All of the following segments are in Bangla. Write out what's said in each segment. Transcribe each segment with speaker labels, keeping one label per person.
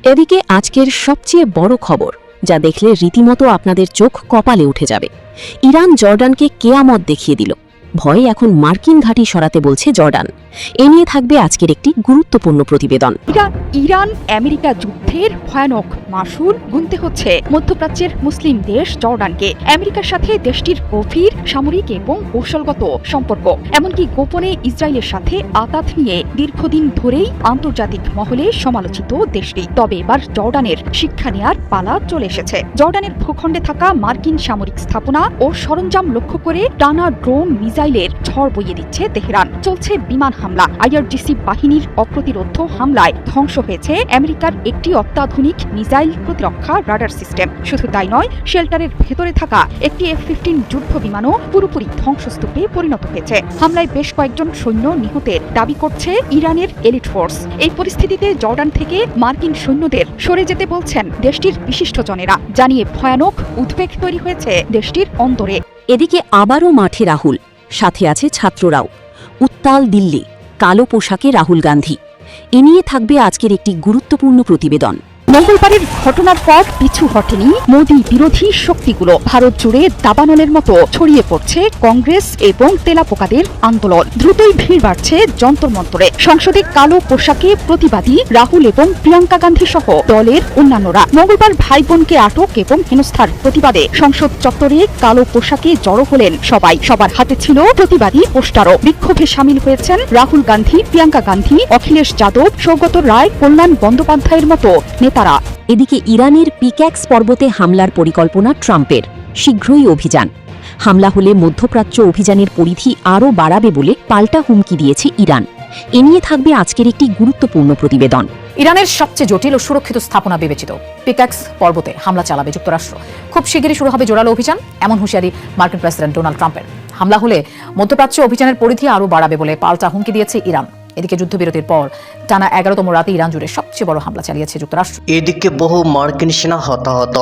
Speaker 1: এদিকে আজকের সবচেয়ে বড় খবর, যা দেখলে রীতিমতো আপনাদের চোখ কপালে উঠে যাবে। ইরান জর্ডানকে কেয়ামত দেখিয়ে দিল। ভয়ে এখন মার্কিন ঘাঁটি সরাতে বলছে জর্ডান। এ নিয়ে থাকবে আজকের একটি গুরুত্বপূর্ণ প্রতিবেদন।
Speaker 2: ইরান আমেরিকা যুদ্ধের ভয়ানক মাসুল গুনতে হচ্ছে মধ্যপ্রাচ্যের মুসলিম দেশ জর্ডানকে। আমেরিকার সাথে দেশটির গভীর সামরিক এবং কৌশলগত সম্পর্ক, এমনকি গোপনে ইসরায়েলের সাথে আঘাত নিয়ে দীর্ঘদিন ধরেই আন্তর্জাতিক মহলে সমালোচিত দেশটি। তবে এবার জর্ডানের শিক্ষা নেয়ার পালা চলে এসেছে। জর্ডানের ভূখণ্ডে থাকা মার্কিন সামরিক স্থাপনা ও সরঞ্জাম লক্ষ্য করে টানা ড্রোন মিসাইলের ঝড় বইয়ে দিচ্ছে তেহরান। চলছে বিমান হামলা। আইআরজিসি বাহিনীর অপ্রতিরোধ হামলায় ধ্বংস হয়েছে আমেরিকার একটি অত্যাধুনিক মিসাইল প্রতিরক্ষা রাডার সিস্টেম। শুধু তাই নয়, শেল্টারের ভেতরে থাকা একটি F-15 যুদ্ধ বিমানও পুরোপুরি ধ্বংসস্তূপে পরিণত হয়েছে। হামলায় বেশ কয়েকজন সৈন্য নিহতের দাবি করছে ইরানের এলিট ফোর্স। এই পরিস্থিতিতে জর্ডান থেকে মার্কিন সৈন্যদের সরে যেতে বলছেন দেশটির বিশিষ্টজনেরা, জানিয়ে ভয়ানক উদ্বেগ তৈরি হয়েছে দেশটির অন্তরে।
Speaker 1: এদিকে আবারও মাঠে রাহুল, সাথে আছে ছাত্ররাও। উত্তাল দিল্লি, কালো পোশাকে রাহুল গান্ধী। এ নিয়ে থাকবে আজকের একটি গুরুত্বপূর্ণ প্রতিবেদন।
Speaker 2: মঙ্গলবারের ঘটনার পর পিছু হটেনি মোদী বিরোধী শক্তিগুলো। ভারত জুড়ে দাবানলের মতো ছড়িয়ে পড়ছে কংগ্রেস এবং তেলাপোকাদের আন্দোলন। দ্রুতই ভিড় বাড়ছে যন্তর মন্তরে। সংসদে কালো পোশাকে প্রতিবাদী রাহুল এবং প্রিয়াঙ্কা গান্ধী সহ দলের অন্যান্যরা মঙ্গলবার ভাই বোনকে আটক এবং হেনস্থার প্রতিবাদে সংসদ চত্বরে কালো পোশাকে জড়ো হলেন সবাই। সবার হাতে ছিল প্রতিবাদী পোস্টারও। বিক্ষোভে সামিল হয়েছেন রাহুল গান্ধী, প্রিয়াঙ্কা গান্ধী, অখিলেশ যাদব, সৌগত রায়, কল্যাণ বন্দ্যোপাধ্যায়ের মতো নেতা।
Speaker 1: এদিকে ইরানের পিক্যাক্স পর্বতে হামলার পরিকল্পনা ট্রাম্পের। শীঘ্রই অভিযান। হামলা হলে মধ্যপ্রাচ্য অভিযানের পরিধি আরও বাড়াবে বলে পাল্টা হুমকি দিয়েছে ইরান। এ নিয়ে থাকবে আজকের একটি গুরুত্বপূর্ণ প্রতিবেদন।
Speaker 3: ইরানের সবচেয়ে জটিল ও সুরক্ষিত স্থাপনা বিবেচিত পিক্যাক্স পর্বতে হামলা চালাবে যুক্তরাষ্ট্র। খুব শিগগিরই শুরু হবে জোরালো অভিযান, এমন হুঁশিয়ারি মার্কিন প্রেসিডেন্ট ডোনাল্ড ট্রাম্পের। হামলা হলে মধ্যপ্রাচ্য অভিযানের পরিধি আরও বাড়াবে বলে পাল্টা হুমকি দিয়েছে ইরান। এদিকে যুদ্ধবিরতির পর টানা 11তম রাতে ইরান জুড়ে সবচেয়ে বড় হামলা চালিয়েছে যুক্তরাষ্ট্র।
Speaker 4: এদিকে বহু মার্কিন সেনা হতাহত,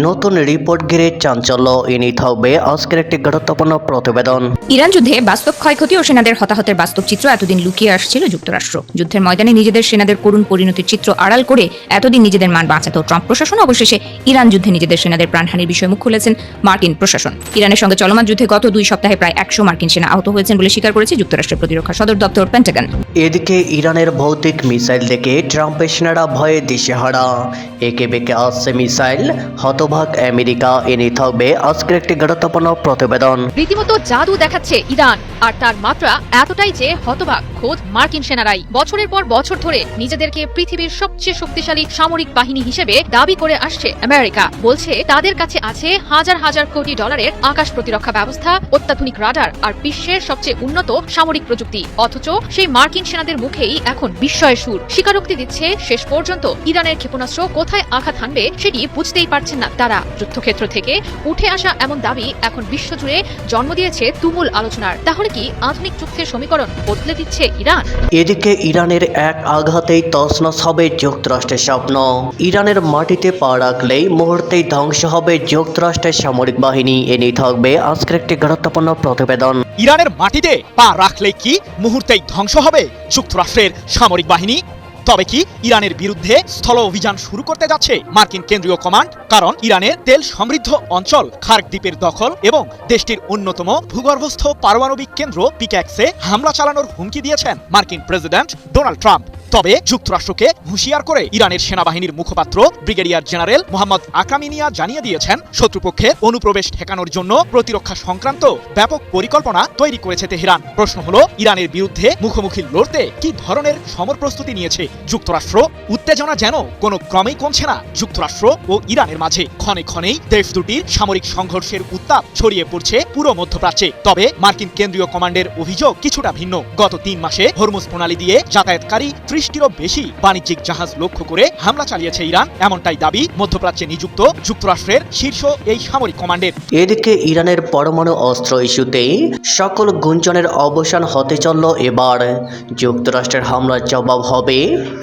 Speaker 4: নতুন রিপোর্ট ঘিরে চাঞ্চল্য। এনে থাকবে আজকের একটি গুরুত্বপূর্ণ প্রতিবেদন।
Speaker 5: ইরান যুদ্ধে বাস্তব ক্ষয়ক্ষতি ও সেনাদের হতাহতের বাস্তব চিত্র এতদিন লুকিয়ে আসছিল যুক্তরাষ্ট্র। যুদ্ধের ময়দানে নিজেদের সেনাদের করুণ পরিণতির চিত্র আড়াল করে এতদিন নিজেদের মান বাঁচাতো ট্রাম্প প্রশাসন। অবশেষে ইরান যুদ্ধে নিজেদের সেনাদের প্রাণহানির বিষয়ে মুখ খুলেছেন মার্কিন প্রশাসন। ইরানের সঙ্গে চলমান যুদ্ধে গত 2 সপ্তাহে প্রায় 100 মার্কিন সেনা আহত হয়েছেন বলে স্বীকার করেছে যুক্তরাষ্ট্রের প্রতিরক্ষা সদর দপ্তর পেন্টাগন।
Speaker 4: এদিকে ইরানের ভৌতিক মিসাইল দেখে ট্রাম্পের সেনারা ভয়ে দিশেহারা। একে বেঁকে আসছে মিসাইল, হতভাগ আমেরিকা। এনে থাকবে আজকের একটি গুরুত্বপূর্ণ প্রতিবেদন।
Speaker 6: রীতিমতো জাদু দেখাচ্ছে ইরান, আর তার মাত্রা এতটাই যে হতবাক খোদ মার্কিন সেনারাই। বছরের পর বছর ধরে নিজেদেরকে পৃথিবীর সবচেয়ে শক্তিশালী সামরিক বাহিনী হিসেবে দাবি করে আসছে আমেরিকা। বলছে তাদের কাছে আছে হাজার হাজার কোটি ডলারের আকাশ প্রতিরক্ষা ব্যবস্থা, অত্যাধুনিক রাডার আর বিশ্বের সবচেয়ে উন্নত সামরিক প্রযুক্তি। অথচ সেই মার্কিন সেনাদের মুখেই এখন বিস্ময়ের সুর। স্বীকারোক্তি দিচ্ছে শেষ পর্যন্ত ইরানের ক্ষেপণাস্ত্র কোথায় আঘাত হানবে সেটি বুঝতেই পারছেন না তারা। যুদ্ধক্ষেত্র থেকে উঠে আসা এমন দাবি এখন বিশ্বজুড়ে জন্ম দিয়েছে তুমুল আলোচনার। তাহলে কি আধুনিক যুদ্ধের সমীকরণ বদলে দিচ্ছে ইরান?
Speaker 4: এদিকে ইরানের এক আঘাতেই তছনছ হবে যুক্তরাষ্ট্রের স্বপ্ন। ইরানের মাটিতে পা রাখলেই মুহূর্তেই ধ্বংস হবে যুক্তরাষ্ট্রের সামরিক বাহিনী। এনে থাকবে আজকের একটি গুরুত্বপূর্ণ প্রতিবেদন।
Speaker 7: ইরানের মাটিতে পা রাখলেই কি মুহূর্তেই ধ্বংস হবে যুক্তরাষ্ট্রের সামরিক বাহিনী? তবে কি ইরানের বিরুদ্ধে স্থল অভিযান শুরু করতে যাচ্ছে মার্কিন কেন্দ্রীয় কমান্ড? কারণ ইরানের তেল সমৃদ্ধ অঞ্চল খার্ক দ্বীপের দখল এবং দেশটির অন্যতম ভূগর্ভস্থ পারমাণবিক কেন্দ্র পিক্যাক্সে হামলা চালানোর হুমকি দিয়েছেন মার্কিন প্রেসিডেন্ট ডোনাল্ড ট্রাম্প। তবে যুক্তরাষ্ট্রকে হুঁশিয়ার করে ইরানের সেনাবাহিনীর মুখপাত্র ব্রিগেডিয়ার জেনারেল মোহাম্মদ আকামিনিয়া জানিয়ে দিয়েছেন, শত্রুপক্ষের অনুপ্রবেশ ঠেকানোর জন্য প্রতিরক্ষা সংক্রান্ত ব্যাপক পরিকল্পনা তৈরি করেছে তেহরান। প্রশ্ন হলো, ইরানের বিরুদ্ধে মুখোমুখি লড়তে কি ধরনের সমর প্রস্তুতি নিয়েছে যুক্তরাষ্ট্র? উত্তেজনা যেন কোনো ক্রমেই কমছে না যুক্তরাষ্ট্র ও ইরানের মাঝে। ক্ষণে ক্ষণেই দেশ দুটির সামরিক সংঘর্ষের উত্তাপ ছড়িয়ে পড়ছে পুরো মধ্যপ্রাচ্যে। তবে মার্কিন কেন্দ্রীয় কমান্ডের অভিযোগ কিছুটা ভিন্ন। গত 3 মাসে হরমুজ প্রণালী দিয়ে যাতায়াতকারী 30টিরও বেশি বাণিজ্যিক জাহাজ লক্ষ্য করে হামলা চালিয়েছে ইরান, এমনটাই দাবি মধ্যপ্রাচ্যে নিযুক্ত যুক্তরাষ্ট্রের শীর্ষ এই সামরিক কমান্ডের।
Speaker 4: এদিকে ইরানের পরমাণু অস্ত্র ইস্যুতে সকল গুঞ্জনের অবসান হতে চলল এবার। যুক্তরাষ্ট্রের হামলার জবাব হবে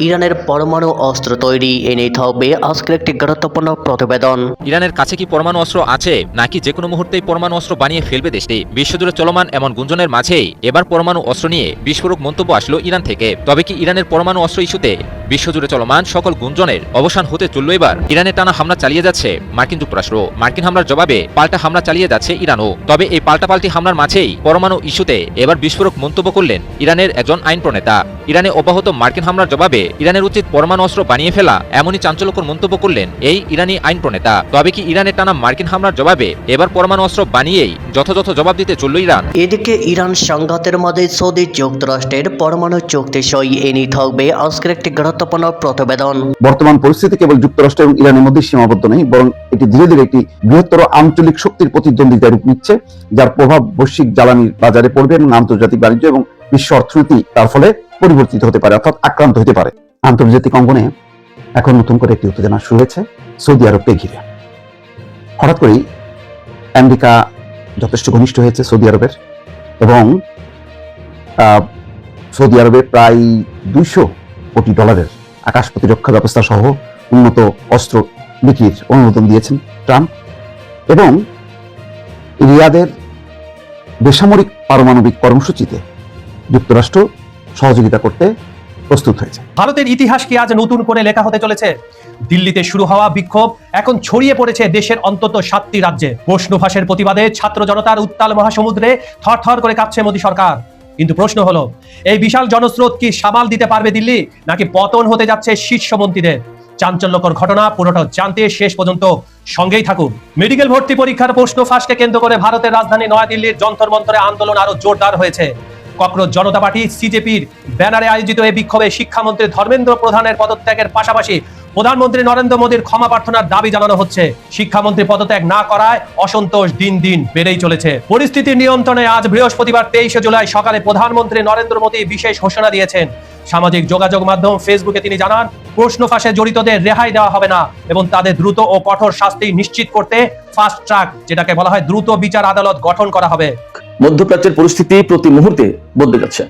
Speaker 4: ইরানের পরমাণু অস্ত্র তৈরি। এনে থাকবে আজকের একটি গুরুত্বপূর্ণ প্রতিবেদন।
Speaker 8: ইরানের কাছে কি পরমাণু অস্ত্র আছে, নাকি যে কোনো মুহূর্তেই পরমাণু অস্ত্র বানিয়ে ফেলবে দেশটি? বিশ্বজুড়ে চলমান এমন গুঞ্জনের মাঝেই এবার পরমাণু অস্ত্র নিয়ে বিস্ফোরক মন্তব্য আসলো ইরান থেকে। তবে কি ইরানের পরমাণু অস্ত্র ইস্যুতে বিশ্বজুড়ে চলমান সকল গুঞ্জনের অবসান হতে চলল এবার। ইরানের টানা হামলা চালিয়ে যাচ্ছে মার্কিন যুক্তরাষ্ট্র। মার্কিন হামলার জবাবে পাল্টা হামলা চালিয়ে যাচ্ছে ইরানও। তবে এই পাল্টাপাল্টি হামলার মাঝেই পরমাণু ইস্যুতে এবার বিস্ফোরক মন্তব্য করলেন ইরানের একজন আইন প্রণেতা। ইরানে অব্যাহত মার্কিন হামলার জবাবে ইরানের উচিত পরমাণু অস্ত্র বানিয়ে ফেলা, এমনই চাঞ্চল্যকর মন্তব্য করলেন এই ইরানি আইন প্রণেতা। তবে কি ইরানের টানা মার্কিন হামলার জবাবে এবার পরমাণু অস্ত্র বানিয়েই যথাযথ জবাব দিতে চলল ইরান?
Speaker 4: এদিকে ইরান সংঘাতের মধ্যে সৌদি যুক্তরাষ্ট্রের পরমাণু চুক্তি সই এনে থাকবে আজকের একটি গুরুত্বপূর্ণ প্রতিবেদন।
Speaker 9: বর্তমান পরিস্থিতি কেবল যুক্তরাষ্ট্র এবং ইরানের মধ্যে সীমাবদ্ধ নেই, বরং এটি ধীরে ধীরে একটি বৃহত্তর আঞ্চলিক শক্তির প্রতিদ্বন্দ্বিতায় রূপ নিচ্ছে, যার প্রভাব বৈশ্বিক জ্বালানির বাজারে পড়বে এবং আন্তর্জাতিক বাণিজ্য এবং বিশ্ব অর্থনীতি তার ফলে পরিবর্তিত হতে পারে, অর্থাৎ আক্রান্ত হতে পারে। আন্তর্জাতিক অঙ্গনে এখন নতুন করে একটি উত্তেজনা শুরু হয়েছে সৌদি আরবকে ঘিরে। হঠাৎ করেই আমেরিকা যথেষ্ট ঘনিষ্ঠ হয়েছে সৌদি আরবের, এবং সৌদি আরবে প্রায় 200 কোটি ডলারের আকাশ প্রতিরক্ষা ব্যবস্থা সহ উন্নত অস্ত্র বিক্রির অনুমোদন দিয়েছেন ট্রাম্প, এবং রিয়াদের বেসামরিক পারমাণবিক কর্মসূচিতে যুক্তরাষ্ট্র সহযোগিতা করতে প্রস্তুত হয়েছে।
Speaker 10: ভারতের ইতিহাস কি আজ নতুন করে লেখা হতে চলেছে? দিল্লিতে শুরু হওয়া বিক্ষোভ এখন ছড়িয়ে পড়েছে দেশের অন্তত 7টি রাজ্যে। প্রশ্ন ফাঁসের প্রতিবাদে ছাত্র জনতার উত্তাল মহাসমুদ্রে থরথর করে কাঁপছে মোদী সরকার। কিন্তু প্রশ্ন হলো, এই বিশাল জনস্রোত কি সামাল দিতে পারবে দিল্লি, নাকি পতন হতে যাচ্ছে শীর্ষ মন্ত্রীদের? চাঞ্চল্যকর ঘটনা, পুরোটা জানতে শেষ পর্যন্ত সঙ্গেই থাকুন। মেডিকেল ভর্তি পরীক্ষার প্রশ্ন ফাঁসকে কেন্দ্র করে ভারতের রাজধানী নয়াদিল্লির যন্তর মন্তরে আন্দোলন আরো জোরদার হয়েছে। ককরোচ জনতা পার্টি সিজেপির ব্যানারে আয়োজিত এই বিক্ষোভে শিক্ষামন্ত্রী ধর্মেন্দ্র প্রধানের পদত্যাগের পাশাপাশি প্রধানমন্ত্রী নরেন্দ্র মোদীর ক্ষমা প্রার্থনার দাবি জানানো হচ্ছে। শিক্ষামন্ত্রী পদত্যাগ না করায় অসন্তোষ দিন দিন বেড়েই চলেছে। পরিস্থিতি নিয়ন্ত্রণে আজ বৃহস্পতিবার 23শে জুলাই সকালে প্রধানমন্ত্রী নরেন্দ্র মোদী বিশেষ ঘোষণা দিয়েছেন। সামাজিক যোগাযোগ মাধ্যম ফেসবুকে তিনি জানান, প্রশ্ন ফাঁসে জড়িতদের রেহাই দেওয়া হবে না এবং তাদের দ্রুত ও কঠোর শাস্তি নিশ্চিত করতে ফাস্ট ট্র্যাক, যেটাকে বলা হয় দ্রুত বিচার আদালত, গঠন করা হবে।
Speaker 11: মধ্যপ্রাচ্যের পরিস্থিতি প্রতি মুহূর্তে বদলে যাচ্ছে।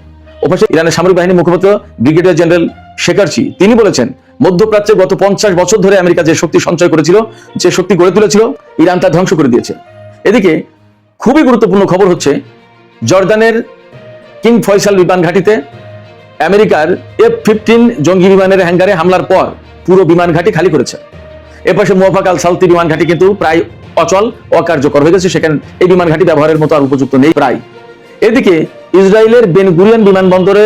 Speaker 11: ওপাশে ইরানের সামরিক বাহিনীর মুখপাত্র ব্রিগেডিয়ার জেনারেল শেকারচি তিনি বলেছেন, মধ্যপ্রাচ্যে গত 50 বছর ধরে আমেরিকা যে শক্তি সঞ্চয় করেছিল, যে শক্তি গড়ে তুলেছিল, ইরান তা ধ্বংস করে দিয়েছে। এদিকে খুবই গুরুত্বপূর্ণ খবর হচ্ছে, জর্দানের কিং ফয়সাল বিমান ঘাঁটিতে আমেরিকার F-15 জঙ্গি বিমানের হ্যাঙ্গারে হামলার পর পুরো বিমান ঘাঁটি খালি করেছে। এপাশে মুওয়াফাক আল সালতি বিমান ঘাঁটি কিন্তু প্রায় অচল, অকার্যকর হয়ে গেছে। সেখানে এই বিমান ঘাঁটি ব্যবহারের মতো আর উপযুক্ত নেই প্রায়। এদিকে ইসরায়েলের বেন গুরিয়ন বিমানবন্দরে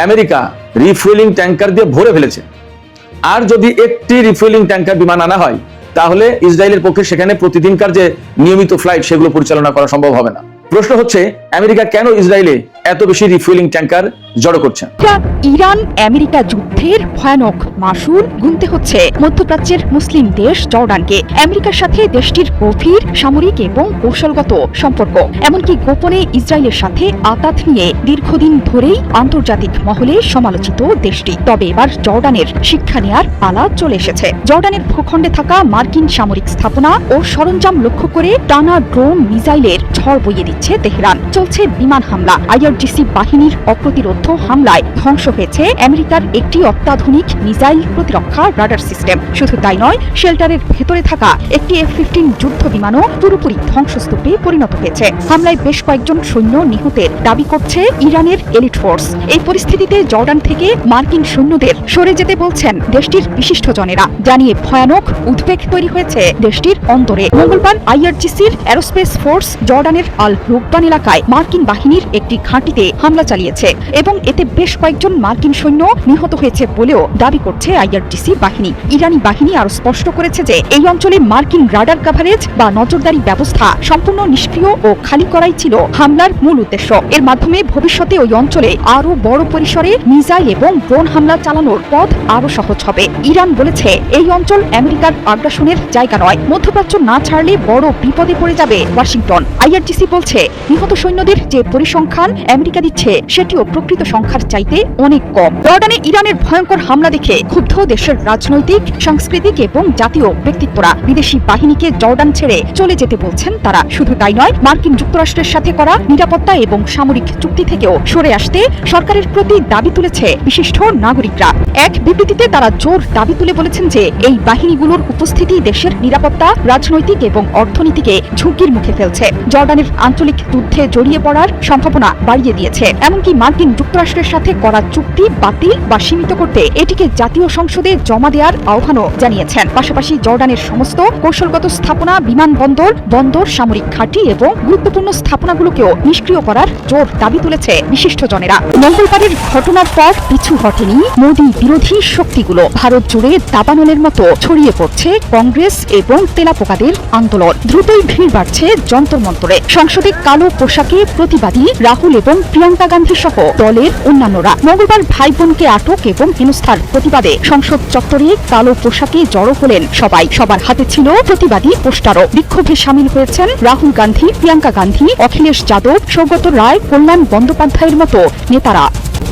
Speaker 11: আমেরিকা রিফুয়েলিং ট্যাঙ্কার দিয়ে ভরে ফেলেছে। আর যদি একটি রিফুয়েলিং ট্যাঙ্কার বিমান আনা হয়, তাহলে ইসরায়েলের পক্ষে সেখানে প্রতিদিনকার যে নিয়মিত ফ্লাইট সেগুলো পরিচালনা করা সম্ভব হবে না। প্রশ্ন হচ্ছে, আমেরিকা কেন ইসরায়েলে এত বেশি রিফুয়েলিং ট্যাঙ্কার জড়ো করছে?
Speaker 2: ইরান আমেরিকা যুদ্ধের ভয়ানক মাসুল গুনতে হচ্ছে মধ্যপ্রাচ্যের মুসলিম দেশ জর্ডানকে। আমেরিকার সাথে দেশটির গভীর সামরিক এবং কৌশলগত সম্পর্ক, এমনকি গোপনে ইসরায়েলের সাথে আতাত নিয়ে দীর্ঘদিন ধরেই আন্তর্জাতিক মহলে সমালোচিত দেশটি। তবে এবার জর্ডানের শিক্ষা নেয়ার পালা চলে এসেছে। জর্ডানের ভূখণ্ডে থাকা মার্কিন সামরিক স্থাপনা ও সরঞ্জাম লক্ষ্য করে টানা ড্রোন মিসাইলের ঝড় বইয়ে দিচ্ছে তেহরান। চলছে বিমান হামলা। আইআরজিসি বাহিনীর অপ্রতিরোধ হামলায় ধ্বংস হয়েছে আমেরিকার একটি অত্যাধুনিক মিসাইল প্রতিরক্ষা রাডার সিস্টেম। শুধু তাই নয়, শেল্টারের ভেতরে থাকা একটি F-15 যুদ্ধ বিমানও পুরোপুরি ধ্বংসস্তূপে পরিণত হয়েছে। হামলায় বেশ কয়েকজন সৈন্য নিহতের দাবি করছে ইরানের এলিট ফোর্স। এই পরিস্থিতিতে জর্ডান থেকে মার্কিন সৈন্যদের সরে যেতে বলছেন দেশটির বিশিষ্টজনেরা, জানিয়ে ভয়ানক উদ্বেগ তৈরি হয়েছে দেশটির অন্তরে। মঙ্গলবার আইআরজিসির অ্যারোস্পেস ফোর্স জর্ডানের আল রুকবান এলাকায় মার্কিন বাহিনীর একটি ঘাঁটিতে হামলা চালিয়েছে এবং এতে বেশ কয়েকজন মার্কিন সৈন্য নিহত হয়েছে বলেও দাবি করছে আইআরজিসি বাহিনী। ইরানি বাহিনী আরো স্পষ্ট করেছে যে এই অঞ্চলে মার্কিন রাডার কভারেজ বা নজরদারি ব্যবস্থা সম্পূর্ণ নিষ্ক্রিয় ও খালি করাই ছিল হামলার মূল উদ্দেশ্য। এর মাধ্যমে ভবিষ্যতে ওই অঞ্চলে আরো বড় পরিসরে মিসাইল এবং ড্রোন হামলা চালানোর পথ আরো সহজ হবে। ইরান বলেছে, এই অঞ্চল আমেরিকার আগ্রাসনের জায়গা নয়। মধ্যপ্রাচ্য না ছাড়লে বড় বিপদে পড়ে যাবে ওয়াশিংটন। আইআরজিসি বলছে, নিহত সৈন্যদের যে পরিসংখ্যান আমেরিকা দিচ্ছে সেটিও প্রকৃত সংখ্যার চাইতে অনেক কম। জর্ডানে ইরানের ভয়ঙ্কর হামলা দেখে ক্ষুব্ধ দেশের রাজনৈতিক, সাংস্কৃতিক এবং জাতীয় ব্যক্তিত্বরা বিদেশি বাহিনীকে জর্ডান ছেড়ে চলে যেতে বলছেন তারা। শুধু তাই নয়, মার্কিন যুক্তরাষ্ট্রের সাথে করা নিরাপত্তা এবং সামরিক চুক্তি থেকেও সরে আসতে সরকারের প্রতি দাবি তুলেছে বিশিষ্ট নাগরিকরা। এক বিবৃতিতে তারা জোর দাবি তুলে বলেছেন যে এই বাহিনীগুলোর উপস্থিতি দেশের নিরাপত্তা, রাজনৈতিক এবং অর্থনীতিকে ঝুঁকির মুখে ফেলছে। জর্ডান জর্ডানের আঞ্চলিক যুদ্ধে জড়িয়ে পড়ার সম্ভাবনা বাড়িয়ে দিয়েছে। এমনকি মার্কিন যুক্তরাষ্ট্রের সাথে করা চুক্তি বাতিল বা সীমিত করতে এটিকে জাতীয় সংসদে জমা দেওয়ার আহ্বানও জানিয়েছেন। পাশাপাশি জর্ডানের সমস্ত কৌশলগত স্থাপনা, বিমানবন্দর, বন্দর, সামরিক ঘাঁটি এবং গুরুত্বপূর্ণ স্থাপনাগুলোকেও নিষ্ক্রিয় করার জোর দাবি তুলেছে বিশিষ্টজনেরা। মঙ্গলবারের ঘটনার পর পিছু হটেনি মোদী বিরোধী শক্তিগুলো। ভারত জুড়ে দাবানলের মতো ছড়িয়ে পড়ছে কংগ্রেস এবং তেলাপোকাদের আন্দোলন। দ্রুতই ভিড় বাড়ছে যন্তর মন্তরে। সংসদে কালো পোশাকে প্রতিবাদী রাহুল এবং প্রিয়াঙ্কা গান্ধী সহ দলের অন্যান্যরা মঙ্গলবার ভাই বোনকে আটক এবং হেনস্থার প্রতিবাদে সংসদ চত্বরে কালো পোশাকে জড়ো হলেন সবাই। সবার হাতে ছিল প্রতিবাদী পোস্টারও। বিক্ষোভে সামিল হয়েছেন রাহুল গান্ধী, প্রিয়াঙ্কা গান্ধী, অখিলেশ যাদব, সৌগত রায়, কল্যাণ বন্দ্যোপাধ্যায়ের মতো নেতারা।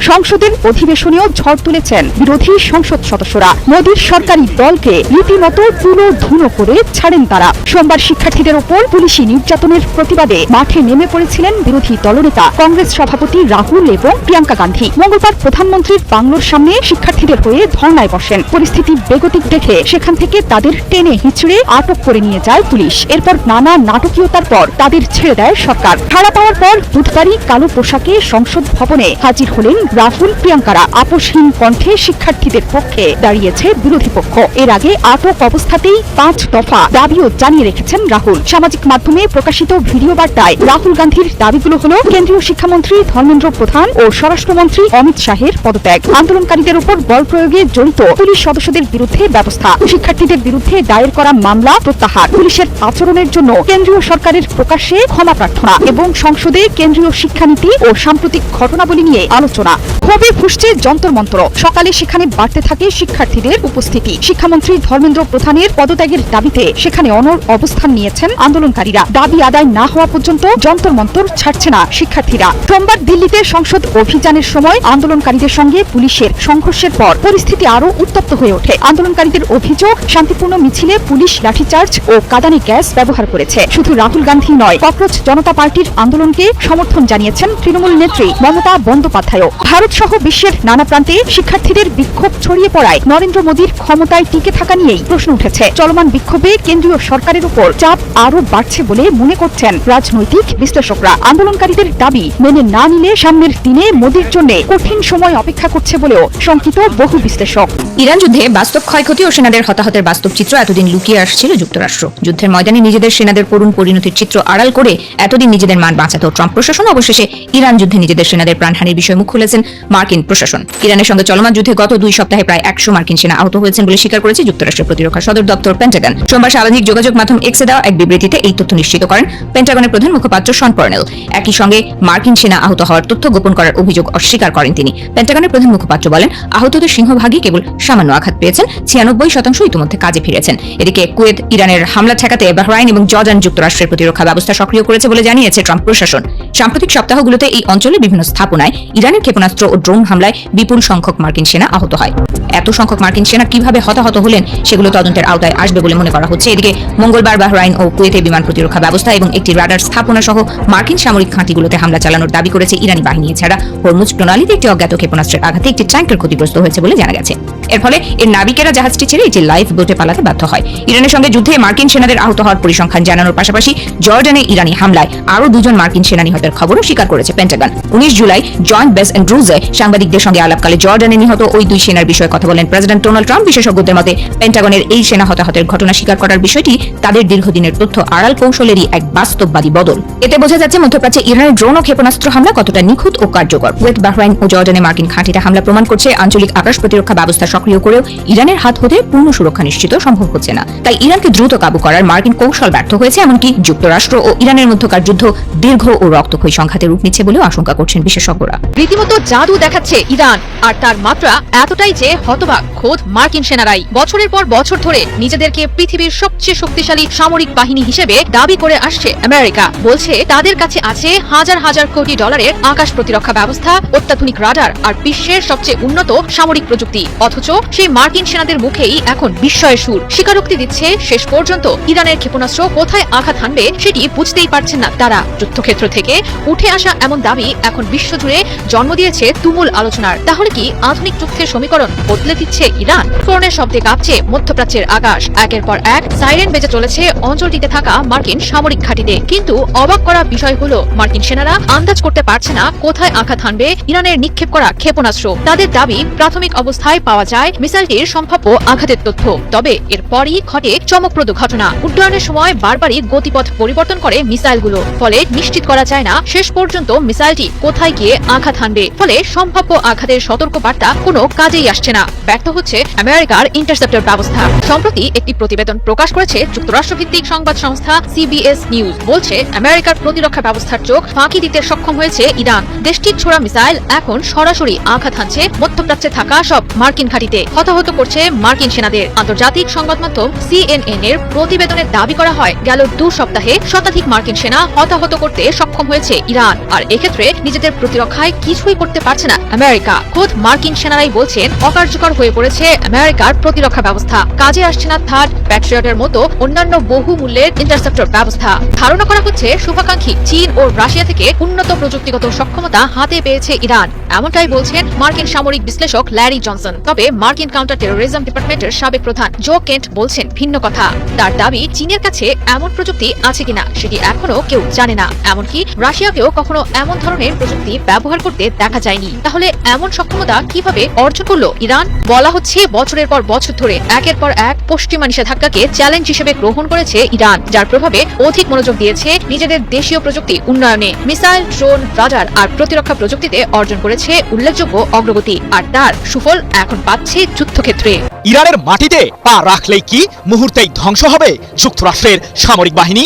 Speaker 2: সংসদের অধিবেশনেও ঝড় তুলেছেন বিরোধী সংসদ সদস্যরা। মোদীর সরকারি দলকে রীতিমতো তুলো ধুনো করে ছাড়েন তারা। সোমবার শিক্ষার্থীদের ওপর পুলিশি নির্যাতনের প্রতিবাদে মাঠে নেমে পড়েছিলেন বিরোধী দলনেতা কংগ্রেস সভাপতি রাহুল এবং প্রিয়াঙ্কা গান্ধী। মঙ্গলবার প্রধানমন্ত্রীর বাংলোর সামনে শিক্ষার্থীদের হয়ে ধর্নায় বসেন। পরিস্থিতি বেগতিক দেখে সেখান থেকে তাদের টেনে হিঁচড়ে আটক করে নিয়ে যায় পুলিশ। এরপর নানা নাটকীয়তার পর তাদের ছেড়ে দেয় সরকার। ছাড়া পাওয়ার পর বুধবারই কালো পোশাকে সংসদ ভবনে হাজির হলেন রাহুল, প্রিয়াঙ্কারা। আপোষহীন কণ্ঠে শিক্ষার্থীদের পক্ষে দাঁড়িয়েছে বিরোধী পক্ষ। এর আগে আটক অবস্থাতেই 5 দফা দাবিও জানিয়ে রেখেছেন রাহুল। সামাজিক মাধ্যমে প্রকাশিত ভিডিও বার্তায় রাহুল গান্ধীর দাবিগুলো হলো কেন্দ্রীয় শিক্ষামন্ত্রী ধর্মেন্দ্র প্রধান ও স্বরাষ্ট্রমন্ত্রী অমিত শাহের পদত্যাগ, আন্দোলনকারীদের উপর বল প্রয়োগে জড়িত পুলিশ সদস্যদের বিরুদ্ধে ব্যবস্থা, শিক্ষার্থীদের বিরুদ্ধে দায়ের করা মামলা প্রত্যাহার, পুলিশের আচরণের জন্য কেন্দ্রীয় সরকারের প্রকাশ্যে ক্ষমা প্রার্থনা এবং সংসদে কেন্দ্রীয় শিক্ষানীতি ও সাম্প্রতিক ঘটনাবলী নিয়ে আলোচনা। ক্ষোভে ফুসছে যন্তর মন্ত্র। সকালে সেখানে বাড়তে থাকে শিক্ষার্থীদের উপস্থিতি। শিক্ষামন্ত্রী ধর্মেন্দ্র প্রধানের পদত্যাগের দাবিতে সেখানে অনড় অবস্থান নিয়েছেন আন্দোলনকারীরা। দাবি আদায় না হওয়া পর্যন্ত যন্তর মন্তর ছাড়ছে না শিক্ষার্থীরা। সোমবার দিল্লিতে সংসদ অভিযানের সময় আন্দোলনকারীদের সঙ্গে পুলিশের সংঘর্ষের পর পরিস্থিতি আরও উত্তপ্ত হয়ে ওঠে। আন্দোলনকারীদের অভিযোগ, শান্তিপূর্ণ মিছিলে পুলিশ লাঠিচার্জ ও কাঁদানে গ্যাস ব্যবহার করেছে। শুধু রাহুল গান্ধী নয়, ককরোচ জনতা পার্টির আন্দোলনকে সমর্থন জানিয়েছেন তৃণমূল নেত্রী মমতা বন্দ্যোপাধ্যায়ও। ভারত সহ বিশ্বের নানা প্রান্তে শিক্ষার্থীদের বিক্ষোভ ছড়িয়ে পড়ায় নরেন্দ্র মোদীর ক্ষমতায় টিকে থাকা নিয়েই প্রশ্ন উঠেছে। চলমান বিক্ষোভে কেন্দ্রীয় সরকারের উপর চাপ আরও বাড়ছে বলে মনে করছেন রাজনৈতিক বিশ্লেষকরা। আন্দোলনকারীদের দাবি মেনে না নিলে সামনের দিনে মোদীর জন্য কঠিন সময় অপেক্ষা করছে বলেও শঙ্কিত বহু বিশ্লেষক।
Speaker 5: ইরান যুদ্ধে বাস্তব ক্ষয়ক্ষতি ও সেনাদের হতাহতের বাস্তব চিত্র এতদিন লুকিয়ে আসছিল যুক্তরাষ্ট্র। যুদ্ধের ময়দানে নিজেদের সেনাদের করুণ পরিণতির চিত্র আড়াল করে এতদিন নিজেদের মান বাঁচাত ট্রাম্প প্রশাসন। অবশেষে ইরান যুদ্ধে নিজেদের সেনাদের প্রাণহানির বিষয়ে মুখ খুলেছেন মার্কিন প্রশাসন। ইরানের সঙ্গে চলমান যুদ্ধে গত 2 সপ্তাহে প্রায় 100 মার্কিন সেনা আহত হয়েছেন বলে স্বীকার করেছে যুক্তরাষ্ট্রের প্রতিরক্ষা সদর দপ্তর পেন্টাগন। সোমবার সামাজিক যোগাযোগ মাধ্যম এক্সে দেওয়া এক বিবৃতিতে এই তথ্য নিশ্চিত করেন পেন্টাগনের প্রধান মুখপাত্র শন পার্নেল। একই সঙ্গে মার্কিন সেনা আহত হওয়ার তথ্য গোপন করার অভিযোগ অস্বীকার করেন তিনি। পেন্টাগনের প্রধান মুখপাত্র বলেন, আহতদের সিংহভাগই কেবল সামান্য আঘাত পেয়েছেন, 96% ইতিমধ্যে কাজে ফিরেছেন। এদিকে কুয়েত ইরানের হামলা ঠেকাতে বাহরাইন এবং জর্ডান যুক্তরাষ্ট্রের প্রতিরক্ষা ব্যবস্থা সক্রিয় করেছে বলে জানিয়েছে ট্রাম্প প্রশাসন। সাম্প্রতিক সপ্তাহগুলোতে এই অঞ্চলের বিভিন্ন স্থাপনায় ইরানের ক্ষেপণাস্ত্র ও ড্রোন হামলায় বিপুল সংখ্যক মার্কিন সেনা আহত হয়। এত সংখ্যক মার্কিন সেনা কিভাবে হতাহত হলেন সেগুলো তদন্তের আওতায় আসবে বলে মনে করা হচ্ছে। এদিকে মঙ্গলবার বাহরাইন ও কুয়েতে বিমান প্রতিরক্ষা ব্যবস্থা এবং একটি রাডার স্থাপনা সহ মার্কিন সামরিক ঘাঁটিগুলোতে হামলা চালানোর দাবি করেছে ইরানি বাহিনী। এছাড়া হরমুজ প্রণালীতে একটি অজ্ঞাত ক্ষেপণাস্ত্রের আঘাতে একটি ট্যাঙ্কার ক্ষতিগ্রস্ত হয়েছে বলে জানা গেছে। এর ফলে এর নাবিকেরা জাহাজটি ছেড়ে একটি লাইফ বোটে পালাতে বাধ্য হয়। ইরানের সঙ্গে যুদ্ধে মার্কিন সেনাদের আহত হওয়ার পরিসংখ্যান জানানোর পাশাপাশি জর্ডানে ইরানি হামলায় আরও 2 জন মার্কিন সেনা নিহতের খবরও স্বীকার করেছে পেন্টাগন। 19 জুলাই জয়েন্ট বেস অ্যান্ড্রুজে সাংবাদিকদের সঙ্গে আলাপকালে জর্ডানে নিহত ওই 2 সেনার বিষয়ে কথা বলেন প্রেসিডেন্ট ডোনাল্ড ট্রাম্প। বিশেষজ্ঞদের মতে পেন্টাগনের এই সেনা হতাহতের ঘটনা স্বীকার করার বিষয়টি তাদের দীর্ঘদিনের তথ্য আড়াল কৌশলেরই এক বাস্তববাদী বদল। এতে বোঝা যাচ্ছে মধ্যপ্রাচ্যে ইরানের ড্রোন ও ক্ষেপণাস্ত্র হামলা কতটা নিখুঁত ও কার্যকর। কুয়েত, বাহরাইন ও জর্ডানে মার্কিন ঘাঁটিতে হামলা প্রমাণ করছে আঞ্চলিক আকাশ প্রতিরক্ষা ব্যবস্থা সক্রিয় করেও ইরানের হাত হতে পূর্ণ সুরক্ষা নিশ্চিত সম্ভব হচ্ছে না। তাই ইরানকে দ্রুত কাবু করার মার্কিন কৌশল ব্যর্থ হয়েছে। এমনকি যুক্তরাষ্ট্র ও ইরানের মধ্যকার যুদ্ধ দীর্ঘ ও রক্তক্ষয়ী সংঘাতে রূপ নিচ্ছে বলেও আশঙ্কা করছেন বিশেষজ্ঞরা।
Speaker 6: রীতিমতো জাদু দেখাচ্ছে ইরান, আর তার মাত্রা এতটাই যে হতবাক খোদ মার্কিন সেনারাই। বছরের পর বছর ধরে নিজেদেরকে পৃথিবীর সবচেয়ে শক্তিশালী সামরিক বাহিনী হিসেবে দাবি করে আসছে আমেরিকা। বলছে তাদের কাছে আছে হাজার হাজার কোটি ডলারের আকাশ প্রতিরক্ষা ব্যবস্থা, অত্যাধুনিক রাডার আর বিশ্বের সবচেয়ে উন্নত সামরিক প্রযুক্তি। অথচ সেই মার্কিন সেনাদের মুখেই এখন বিস্ময়ের সুর। স্বীকারোক্তি দিচ্ছে শেষ পর্যন্ত ইরানের ক্ষেপণাস্ত্র কোথায় আঘাত হানবে সেটি বুঝতেই পারছেন না তারা। যুদ্ধক্ষেত্র থেকে উঠে আসা এমন দাবি এখন বিশ্বজুড়ে জন্ম দিয়েছে তুমুল আলোচনার। তাহলে কি আধুনিক যুদ্ধের সমীকরণ বদলে দিচ্ছে ইরান? ফোনের শব্দে কাঁপছে মধ্যপ্রাচ্যের আকাশ। একের পর এক সাইরেন বেজে চলেছে অঞ্চলটিতে থাকা মার্কিন সামরিক ঘাঁটিতে। কিন্তু অবাক করা বিষয় হলো মার্কিন সেনারা আন্দাজ করতে পারছে না কোথায় আঘাত হানবে ইরানের নিক্ষেপ করা ক্ষেপণাস্ত্র। তাদের দাবি প্রাথমিক অবস্থায় পাওয়া যায় মিসাইলটির সম্ভাব্য আঘাতের তথ্য। তবে এরপরই ঘটে চমকপ্রদ ঘটনা। উড্ডয়নের সময় বারবারই গতিপথ পরিবর্তন করে মিসাইলগুলো। ফলে নিশ্চিত করা যায় না শেষ পর্যন্ত মিসাইলটি কোথায় গিয়ে আঘাত হানবে। ফলে সম্ভাব্য আঘাতের সতর্ক বার্তা কোনো কাজেই আসছে না। ব্যর্থ হচ্ছে আমেরিকার ইন্টারসেপ্টর ব্যবস্থা। সম্প্রতি একটি প্রতিবেদন প্রকাশ করেছে যুক্তরাষ্ট্রভিত্তিক সংবাদ সংস্থা CBS নিউজ। বলছে আমেরিকার প্রতিরক্ষা ব্যবস্থার চোখ ফাঁকি দিতে সক্ষম হয়েছে ইরান। দেশটির ছোড়া মিসাইল এখন সরাসরি আঘাত হানছে মধ্যপ্রাচ্যে থাকা সব মার্কিন ঘাঁটিতে, হতাহত করছে মার্কিন সেনাদের। আন্তর্জাতিক সংবাদ মাধ্যম CNN এর প্রতিবেদনে দাবি করা হয় গেল 2 সপ্তাহে শতাধিক মার্কিন সেনা হতাহত করতে সক্ষম হয়েছে ইরান। আর এক্ষেত্রে নিজেদের প্রতিরক্ষায় কিছুই করতে পারছে না আমেরিকা। খোদ মার্কিন সেনারাই বলছেন অকার্যকর হয়ে পড়েছে আমেরিকার প্রতিরক্ষা ব্যবস্থা। কাজে আসছে না থার্ড প্যাট্রিয়টের মতো অন্যান্য বহু মূল্যের ইন্টারসেপ্টর ব্যবস্থা। ধারণা করা হচ্ছে শুভাকাঙ্ক্ষী চীন ও রাশিয়া থেকে উন্নত প্রযুক্তিগত সক্ষমতা হাতে পেয়েছে ইরান। এমনটাই বলছেন মার্কিন সামরিক বিশ্লেষক ল্যারি জনসন। তবে মার্কিন কাউন্টার টেরোরিজম ডিপার্টমেন্টের সাবেক প্রধান জো কেন্ট বলছেন ভিন্ন কথা। তার দাবি চীনের কাছে এমন প্রযুক্তি আছে কিনা সেটি এখনো কেউ জানে না। এমনকি রাশিয়াকেও কখনো এমন ধরনের প্রযুক্তি ব্যবহার করতে দেখা যায়নি। তাহলে এমন সক্ষমতা কিভাবে অর্জন করলো ইরান? বলা হচ্ছে বছরের পর বছর ধরে একের পর এক পশ্চিমা নিষেধাজ্ঞাকে চ্যালেঞ্জ হিসেবে গ্রহণ করেছে ইরান, যার প্রভাবে অধিক মনোযোগ দিয়েছে নিজেদের দেশীয় প্রযুক্তি উন্নয়নে। মিসাইল, ড্রোন, রাডার আর প্রতিরক্ষা প্রযুক্তিতে অর্জন করেছে উল্লেখযোগ্য অগ্রগতি। আর তার সুফল এখন পাচ্ছে যুদ্ধক্ষেত্রে।
Speaker 7: ইরানের মাটিতে পা রাখলেই কি মুহূর্তেই ধ্বংস হবে যুক্তরাষ্ট্রের সামরিক বাহিনী?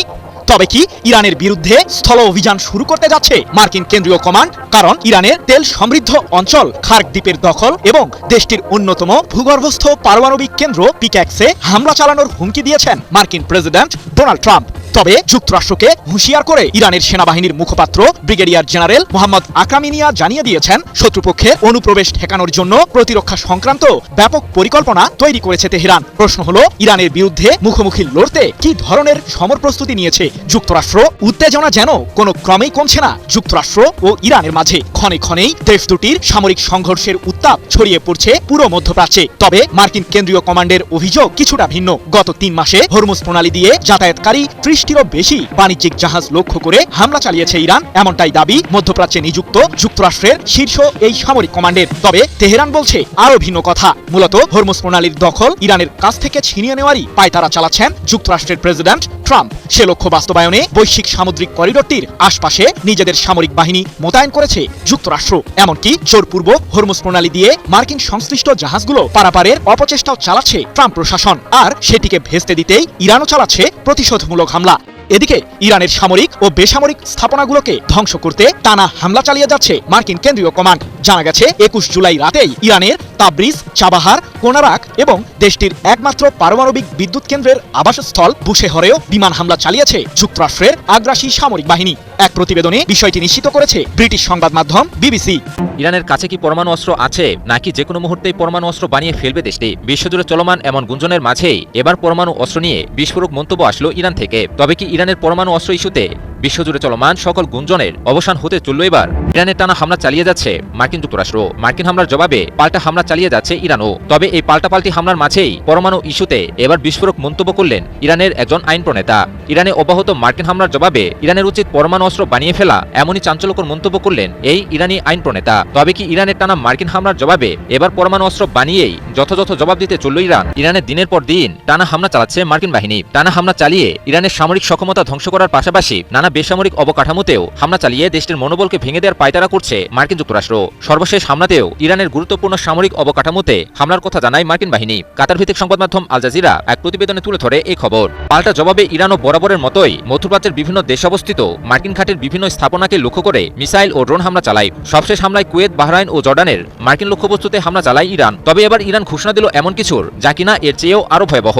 Speaker 7: তবে কি ইরানের বিরুদ্ধে স্থল অভিযান শুরু করতে যাচ্ছে মার্কিন কেন্দ্রীয় কমান্ড? কারণ ইরানের তেল সমৃদ্ধ অঞ্চল খার্ক দ্বীপের দখল এবং দেশটির অন্যতম ভূগর্ভস্থ পারমাণবিক কেন্দ্র পিক্যাক্সে হামলা চালানোর হুমকি দিয়েছেন মার্কিন প্রেসিডেন্ট ডোনাল্ড ট্রাম্প। তবে যুক্তরাষ্ট্রকে হুঁশিয়ার করে ইরানের সেনাবাহিনীর মুখপাত্র ব্রিগেডিয়ার জেনারেল মোহাম্মদ আকরামিনিয়া জানিয়ে দিয়েছেন শত্রুপক্ষের অনুপ্রবেশ ঠেকানোর জন্য প্রতিরক্ষা সংক্রান্ত ব্যাপক পরিকল্পনা তৈরি করেছে তেহরান। প্রশ্ন হলো ইরানের বিরুদ্ধে মুখোমুখি লড়তে কি ধরনের সমর প্রস্তুতি নিয়েছে যুক্তরাষ্ট্র? উত্তেজনা যেন কোনো ক্রমেই কমছে না যুক্তরাষ্ট্র ও ইরানের মাঝে। ক্ষণে ক্ষণেই দেশ দুটির সামরিক সংঘর্ষের উত্তাপ ছড়িয়ে পড়ছে পুরো মধ্যপ্রাচ্যে। তবে মার্কিন কেন্দ্রীয় কমান্ডের অভিযোগ কিছুটা ভিন্ন। গত 3 মাসে হরমুজ প্রণালী দিয়ে যাতায়াতকারী 30টিরও বেশি বাণিজ্যিক জাহাজ লক্ষ্য করে হামলা চালিয়েছে ইরান, এমনটাই দাবি মধ্যপ্রাচ্যে নিযুক্ত যুক্তরাষ্ট্রের শীর্ষ এই সামরিক কমান্ডের। তবে তেহরান বলছে আরো ভিন্ন কথা। মূলত হরমুজ প্রণালীর দখল ইরানের কাছ থেকে ছিনিয়ে নেওয়ারই পায়তারা চালাচ্ছেন যুক্তরাষ্ট্রের প্রেসিডেন্ট ট্রাম্প। সে লক্ষ্য বাস্তবায়নে বৈশ্বিক সামুদ্রিক করিডোরটির আশপাশে নিজেদের সামরিক বাহিনী মোতায়েন করেছে যুক্তরাষ্ট্র। এমনকি জোরপূর্বক হরমুজ প্রণালী দিয়ে মার্কিন সংশ্লিষ্ট জাহাজগুলো পারাপারের অপচেষ্টাও চালাচ্ছে ট্রাম্প প্রশাসন। আর সেটিকে ভেস্তে দিতেই ইরানও চালাচ্ছে প্রতিশোধমূলক হামলা। এদিকে ইরানের সামরিক ও বেসামরিক স্থাপনাগুলোকে ধ্বংস করতে টানা হামলা চালিয়ে যাচ্ছে মার্কিন কেন্দ্রীয় কমান্ড। জানা গেছে 21 জুলাই রাতেই ইরানের তাবরিজ, চাবাহার, কোনারাক এবং দেশটির একমাত্র পারমাণবিক বিদ্যুৎ কেন্দ্রের আবাসস্থল বুশেহরেও বিমান হামলা চালিয়েছে যুক্তরাষ্ট্রের আগ্রাসী সামরিক বাহিনী। এক প্রতিবেদনে বিষয়টি নিশ্চিত করেছে ব্রিটিশ সংবাদ মাধ্যম BBC।
Speaker 8: ইরানের কাছে কি পরমাণু অস্ত্র আছে, নাকি যে কোনো মুহূর্তেই পরমাণু অস্ত্র বানিয়ে ফেলবে দেশটি? বিশ্বজুড়ে চলমান এমন গুঞ্জনের মাঝেই এবার পরমাণু অস্ত্র নিয়ে বিস্ফোরক মন্তব্য আসলো ইরান থেকে। তবে কি ইরানের পরমাণু অস্ত্র ইস্যুতে বিশ্বজুড়ে চলমান সকল গুঞ্জনের অবসান হতে চলল এবার? ইরানের টানা হামলা চালিয়ে যাচ্ছে মার্কিন যুক্তরাষ্ট্র। মার্কিন হামলার জবাবে পাল্টা হামলা চালিয়ে যাচ্ছে ইরানও। তবে এই পাল্টাপাল্টি হামলার মাঝেই পরমাণু ইস্যুতে এবার বিস্ফোরক মন্তব্য করলেন ইরানের একজন আইন প্রণেতা। ইরানে অব্যাহত মার্কিন হামলার জবাবে ইরানের উচিত পরমাণু অস্ত্র বানিয়ে ফেলা, এমনই চাঞ্চল্যকর মন্তব্য করলেন এই ইরানি আইন প্রণেতা। তবে কি ইরানের টানা মার্কিন হামলার জবাবে এবার পরমাণু অস্ত্র বানিয়েই যথাযথ জবাব দিতে চলল ইরান? ইরানের দিনের পর দিন টানা হামলা চালাচ্ছে মার্কিন বাহিনী। টানা হামলা চালিয়ে ইরানের সামরিক সক্ষমতা ধ্বংস করার পাশাপাশি নানা বেসামরিক অবকাঠামোতেও হামলা চালিয়ে দেশটির মনোবলকে ভেঙে দেওয়ার পায়তারা করছে মার্কিন যুক্তরাষ্ট্র। সর্বশেষ হামলাতেও ইরানের গুরুত্বপূর্ণ সামরিক অবকাঠামোতে হামলার কথা জানায় মার্কিন বাহিনী। কাতার ভিত্তিক সংবাদ মাধ্যম আল জাজিরা এক প্রতিবেদনে তুলে ধরে এই খবর। পাল্টা জবাবে ইরানও বরাবরের মতোই মধ্যপ্রাচ্যের বিভিন্ন দেশে অবস্থিত মার্কিন ঘাটের বিভিন্ন স্থাপনাকে লক্ষ্য করে মিসাইল ও ড্রোন হামলা চালায়। সবশেষ হামলায় কুয়েত, বাহরাইন ও জর্ডানের মার্কিন লক্ষ্যবস্তুতে হামলা চালায় ইরান। তবে এবার ইরান ঘোষণা দিল এমন কিছুর যা কিনা এর চেয়েও আরো ভয়াবহ।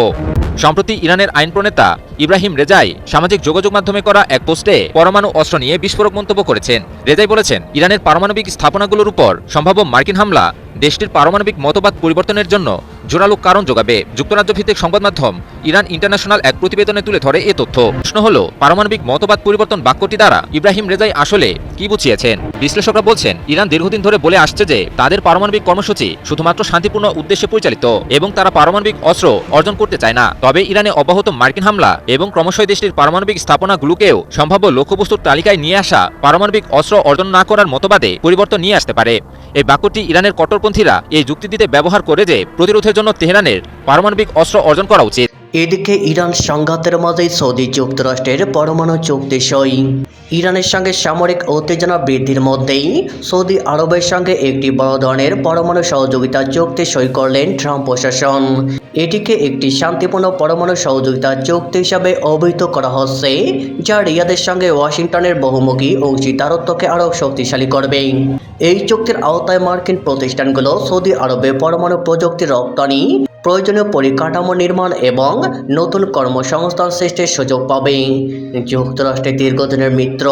Speaker 8: সম্প্রতি ইরানের আইন প্রণেতা ইব্রাহিম রেজাই সামাজিক যোগাযোগ মাধ্যমে করা এক পোস্টে পরমাণু অস্ত্র নিয়ে বিস্ফোরক মন্তব্য করেছেন। রেজাই বলেছেন, ইরানের পারমাণবিক স্থাপনাগুলোর উপর সম্ভাব্য মার্কিন হামলা দেশটির পারমাণবিক মতবাদ পরিবর্তনের জন্য জোরালো কারণ যোগাবে। যুক্তরাজ্য ভিত্তিক সংবাদ মাধ্যম ইরান ইন্টারন্যাশনাল এক প্রতিবেদনে তুলে ধরে এ তথ্য। প্রশ্ন হল, পারমাণবিক মতবাদ পরিবর্তন বাক্যটি দ্বারা ইব্রাহিম রেজাই আসলে কি বুঝিয়েছেন? বিশ্লেষকরা বলছেন, ইরান দীর্ঘদিন ধরে বলে আসছে যে তাদের পারমাণবিক কর্মসূচি শুধুমাত্র শান্তিপূর্ণ উদ্দেশ্যে পরিচালিত এবং তারা পারমাণবিক অস্ত্র অর্জন করতে চায় না। তবে ইরানে অব্যাহত মার্কিন হামলা এবং ক্রমশই দেশটির পারমাণবিক স্থাপনাগুলোকেও সম্ভাব্য লক্ষ্যবস্তুর তালিকায় নিয়ে আসা পারমাণবিক অস্ত্র অর্জন না করার মতবাদে পরিবর্তন নিয়ে আসতে পারে। এই বাক্যটি ইরানের কট্টরপন্থীরা এই যুক্তি দিতে ব্যবহার করে যে প্রতিরোধের জন্য তেহরানের পারমাণবিক অস্ত্র অর্জন করা উচিত।
Speaker 4: এদিকে ইরান সংঘাতের মাঝেই সৌদি যুক্তরাষ্ট্রের পরমাণু চুক্তি সই। ইরানের সঙ্গে সামরিক উত্তেজনা বৃদ্ধির মধ্যেই সৌদি আরবের সঙ্গে একটি বড় ধরনের পরমাণু সহযোগিতা চুক্তি সই করলেন ট্রাম্প প্রশাসন। এটিকে একটি শান্তিপূর্ণ পরমাণু সহযোগিতা চুক্তি হিসাবে অভিহিত করা হচ্ছে, যা রিয়াদের সঙ্গে ওয়াশিংটনের বহুমুখী অংশীদারত্বকে আরও শক্তিশালী করবে। এই চুক্তির আওতায় মার্কিন প্রতিষ্ঠানগুলো সৌদি আরবে পরমাণু প্রযুক্তি রপ্তানি, প্রয়োজনীয় পরিকাঠামো নির্মাণ এবং নতুন কর্মসংস্থান সৃষ্টির সুযোগ পাবে। যুক্তরাষ্ট্রের দীর্ঘদিনের মিত্র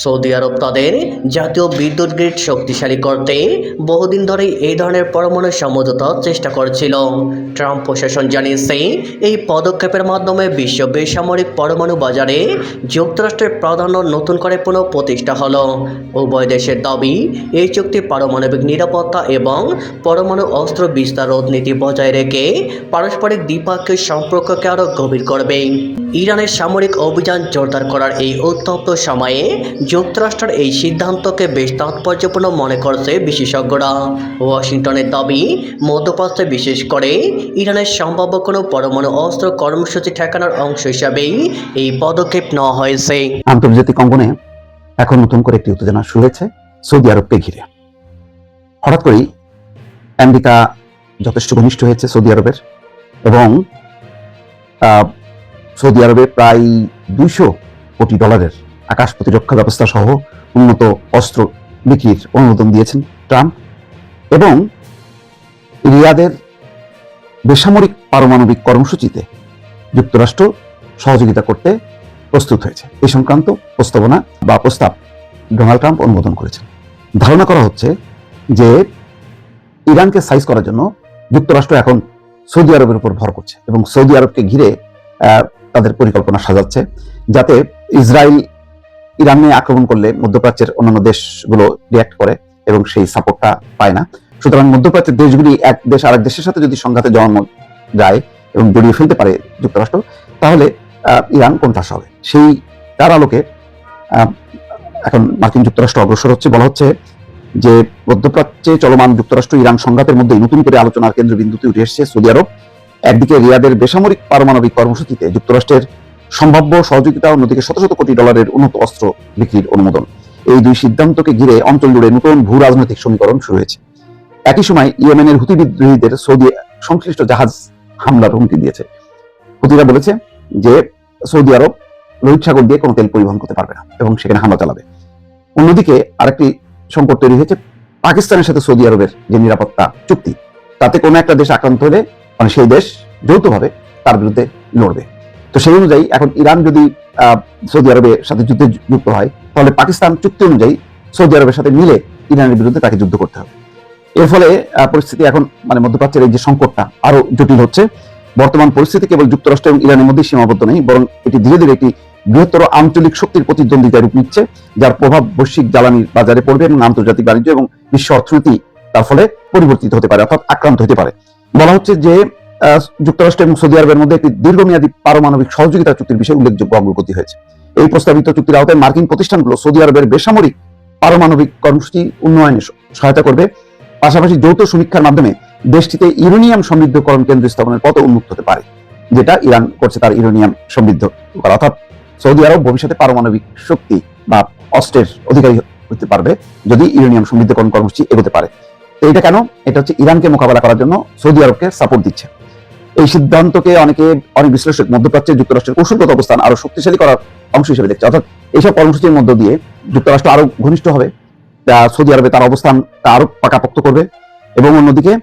Speaker 4: সৌদি আরব তাদের জাতীয় বিদ্যুৎ গ্রিড শক্তিশালী করতে বহুদিন ধরেই এই ধরনের পরমাণু সমঝোতার চেষ্টা করছিল। ট্রাম্প প্রশাসন জানিয়েছে, এই পদক্ষেপের মাধ্যমে বিশ্ব বেসামরিক পরমাণু বাজারে যুক্তরাষ্ট্রের প্রাধান্য নতুন করে পুনঃ প্রতিষ্ঠা হলো। উভয় দেশের দাবি, এই চুক্তি পারমাণবিক নিরাপত্তা এবং পরমাণু অস্ত্র বিস্তার রোধ নীতি বজায় রেখে পারস্পরিক দ্বিপাক্ষিক সম্পর্ককে আরও গভীর করবে। ইরানের সামরিক অভিযান জোরদার করার এই উত্তপ্ত সময়ে যুক্তরাষ্ট্রের এই সিদ্ধান্তকে বেশ তাৎপর্যপূর্ণ মনে করছে বিশেষজ্ঞরা। ওয়াশিংটনের দাবি, মধ্যপ্রাচ্যে বিশেষ করে ইরানের সম্ভাব্য কোনো পরমাণু অস্ত্র কর্মসূচি ঠেকানোর অংশ হিসাবেই এই পদক্ষেপ নেওয়া হয়েছে।
Speaker 9: আন্তর্জাতিক অঙ্গনে এখন নতুন করে একটি উত্তেজনা শুরু হয়েছে সৌদি আরবকে ঘিরে। হঠাৎ করেই আমেরিকা যথেষ্ট ঘনিষ্ঠ হয়েছে সৌদি আরবের, এবং সৌদি আরবে প্রায় 200 কোটি ডলারের আকাশ প্রতিরক্ষা ব্যবস্থা সহ উন্নত অস্ত্র বিক্রির অনুমোদন দিয়েছেন ট্রাম্প, এবং রিয়াদের বেসামরিক পারমাণবিক কর্মসূচিতে যুক্তরাষ্ট্র সহযোগিতা করতে প্রস্তুত হয়েছে। এই সংক্রান্ত প্রস্তাবনা বা প্রস্তাব ডোনাল্ড ট্রাম্প অনুমোদন করেছেন। ধারণা করা হচ্ছে যে ইরানকে সাইজ করার জন্য যুক্তরাষ্ট্র এখন সৌদি আরবের উপর ভর করছে এবং সৌদি আরবকে ঘিরে তাদের পরিকল্পনা সাজাচ্ছে, যাতে ইসরায়েল ইরান নিয়ে আক্রমণ করলে মধ্যপ্রাচ্যের অন্যান্য দেশগুলো রিয়াক্ট করে এবং সেই সাপোর্টটা পায় না। সুতরাং মধ্যপ্রাচ্যের দেশগুলি এক দেশ আরেক দেশের সাথে যদি সংঘাতে জড়ানো যায় এবং জড়িয়ে ফেলতে পারে যুক্তরাষ্ট্র, তাহলে ইরান কোণঠাসা হবে। সেই তার আলোকে এখন মার্কিন যুক্তরাষ্ট্র অগ্রসর হচ্ছে। বলা হচ্ছে যে মধ্যপ্রাচ্যে চলমান যুক্তরাষ্ট্র ইরান সংঘাতের মধ্যে নতুন করে আলোচনার কেন্দ্রবিন্দুতে উঠে এসেছে সৌদি আরব। একদিকে রিয়াদের বেসামরিক পারমাণবিক কর্মসূচিতে যুক্তরাষ্ট্রের সম্ভাব্য সহযোগিতা, অন্যদিকে শত শত কোটি ডলারের উন্নত অস্ত্র বিক্রির অনুমোদন। এই দুই সিদ্ধান্তকে ঘিরে অঞ্চল জুড়ে নতুন ভূ রাজনৈতিক সমীকরণ শুরু হয়েছে। একই সময় ইয়েমেনের হুতি বিদ্রোহীদের সৌদি সংশ্লিষ্ট জাহাজ হামলার হুমকি দিয়েছে। হুতিরা বলেছে যে সৌদি আরব লোহিত সাগর দিয়ে কোনো তেল পরিবহন করতে পারবে না এবং সেখানে হামলা চালাবে। অন্যদিকে আরেকটি সংকট তৈরি হয়েছে পাকিস্তানের সাথে সৌদি আরবের যে নিরাপত্তা চুক্তি, তাতে কোনো একটা দেশ আক্রান্ত হলে মানে সেই দেশ যৌথভাবে তার বিরুদ্ধে লড়বে। তো সেই অনুযায়ী এখন ইরান যদি সৌদি আরবের সাথে যুদ্ধে যুক্ত হয়, তাহলে পাকিস্তান চুক্তি অনুযায়ী সৌদি আরবের সাথে মিলে ইরানের বিরুদ্ধে তাকে যুদ্ধ করতে হবে। এর ফলে পরিস্থিতি এখন মানে মধ্যপ্রাচ্যের এই যে সংকটটা আরো জটিল হচ্ছে। বর্তমান পরিস্থিতি কেবল যুক্তরাষ্ট্র এবং ইরানের মধ্যে সীমাবদ্ধ নেই, বরং এটি ধীরে ধীরে একটি বৃহত্তর আঞ্চলিক শক্তির প্রতিদ্বন্দ্বিতায় রূপ নিচ্ছে, যার প্রভাব বৈশ্বিক জ্বালানির বাজারে পড়বে এবং আন্তর্জাতিক বাণিজ্য এবং বিশ্ব অর্থনীতি তার ফলে পরিবর্তিত হতে পারে, অর্থাৎ আক্রান্ত হতে পারে। বলা হচ্ছে যে যুক্তরাষ্ট্র এবং সৌদি আরবের মধ্যে একটি দীর্ঘমেয়াদী পারমাণবিক সহযোগিতা চুক্তির বিষয়ে উল্লেখযোগ্য অগ্রগতি হয়েছে। এই প্রস্তাবিত চুক্তির আওতায় মার্কিন প্রতিষ্ঠানগুলো সৌদি আরবের বেসামরিক পারমাণবিক কর্মসূচি উন্নয়নে সহায়তা করবে, পাশাপাশি যৌথ সমীক্ষার মাধ্যমে দেশটিতে ইউরেনিয়াম সমৃদ্ধকরণ কেন্দ্র স্থাপনের পথ উন্মুক্ত হতে পারে, যেটা ইরান করছে তার ইউরেনিয়াম সমৃদ্ধ করা। অর্থাৎ সৌদি আরব ভবিষ্যতে পারমাণবিক শক্তি বা অস্ত্রের অধিকারী হতে পারবে যদি ইউরেনিয়াম সমৃদ্ধকরণ কর্মসূচি এগোতে পারে। তো এটা কেন? এটা হচ্ছে ইরানকে মোকাবেলা করার জন্য সৌদি আরবকে সাপোর্ট দিচ্ছে। এই সিদ্ধান্তকে অনেক বিশ্লেষক মধ্যপ্রাচ্যে যুক্তরাষ্ট্রের কৌশলগত অবস্থান আরো শক্তিশালী করার অংশ হিসেবে দেখছে। অর্থাৎ এইসব কর্মসূচির মধ্য দিয়ে যুক্তরাষ্ট্র আরো ঘনিষ্ঠ হবে, সৌদি আরবে তার অবস্থান আরো পাকাপোক্ত করবে, এবং অন্যদিকে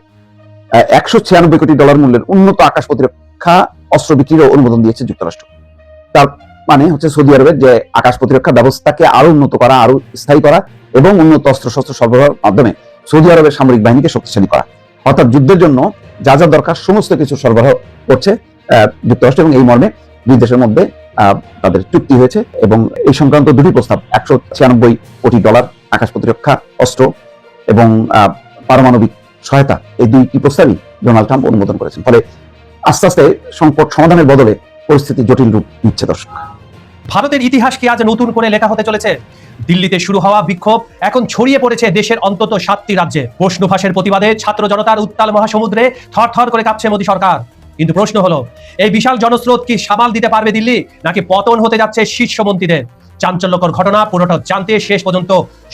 Speaker 9: 196 কোটি ডলার মূল্যের উন্নত আকাশ প্রতিরক্ষা অস্ত্র বিক্রিরও অনুমোদন দিয়েছে যুক্তরাষ্ট্র। তার মানে হচ্ছে সৌদি আরবের যে আকাশ প্রতিরক্ষা ব্যবস্থাকে আরো উন্নত করা, আরো স্থায়ী করা এবং উন্নত অস্ত্রশস্ত্র সরবরাহের মাধ্যমে সৌদি আরবের সামরিক বাহিনীকে শক্তিশালী করা, অর্থাৎ যুদ্ধের জন্য যা যা দরকার সমস্ত কিছু সরবরাহ করছে যুক্তরাষ্ট্র, এবং এই মর্মে দুই দেশের মধ্যে তাদের চুক্তি হয়েছে। এবং এই সংক্রান্ত দুটি প্রস্তাব, $196 কোটি আকাশ প্রতিরক্ষা অস্ত্র এবং পারমাণবিক সহায়তা, এই দুইটি প্রস্তাবই ডোনাল্ড ট্রাম্প অনুমোদন করেছেন। ফলে আস্তে আস্তে সংকট সমাধানের বদলে পরিস্থিতি জটিল রূপ নিচ্ছে। দর্শক,
Speaker 10: ভারতের ইতিহাস কি আজ নতুন করে লেখা হতে চলেছে? দিল্লিতে শুরু হওয়া বিক্ষোভ এখন ছড়িয়ে পড়েছে দেশের অন্তত 7টি রাজ্যে। প্রশ্ন ফাঁসের প্রতিবাদে ছাত্র জনতার উত্তাল মহাসমুদ্রে থরথর করে কাঁপছে মোদী সরকার। কিন্তু প্রশ্ন হলো, এই বিশাল জনস্রোত কি সামাল দিতে পারবে দিল্লি, নাকি পতন হতে যাচ্ছে শীর্ষমন্ত্রীদের? চাঞ্চল্যকর ঘটনা, পুরোটা জানতে শেষ পর্যন্ত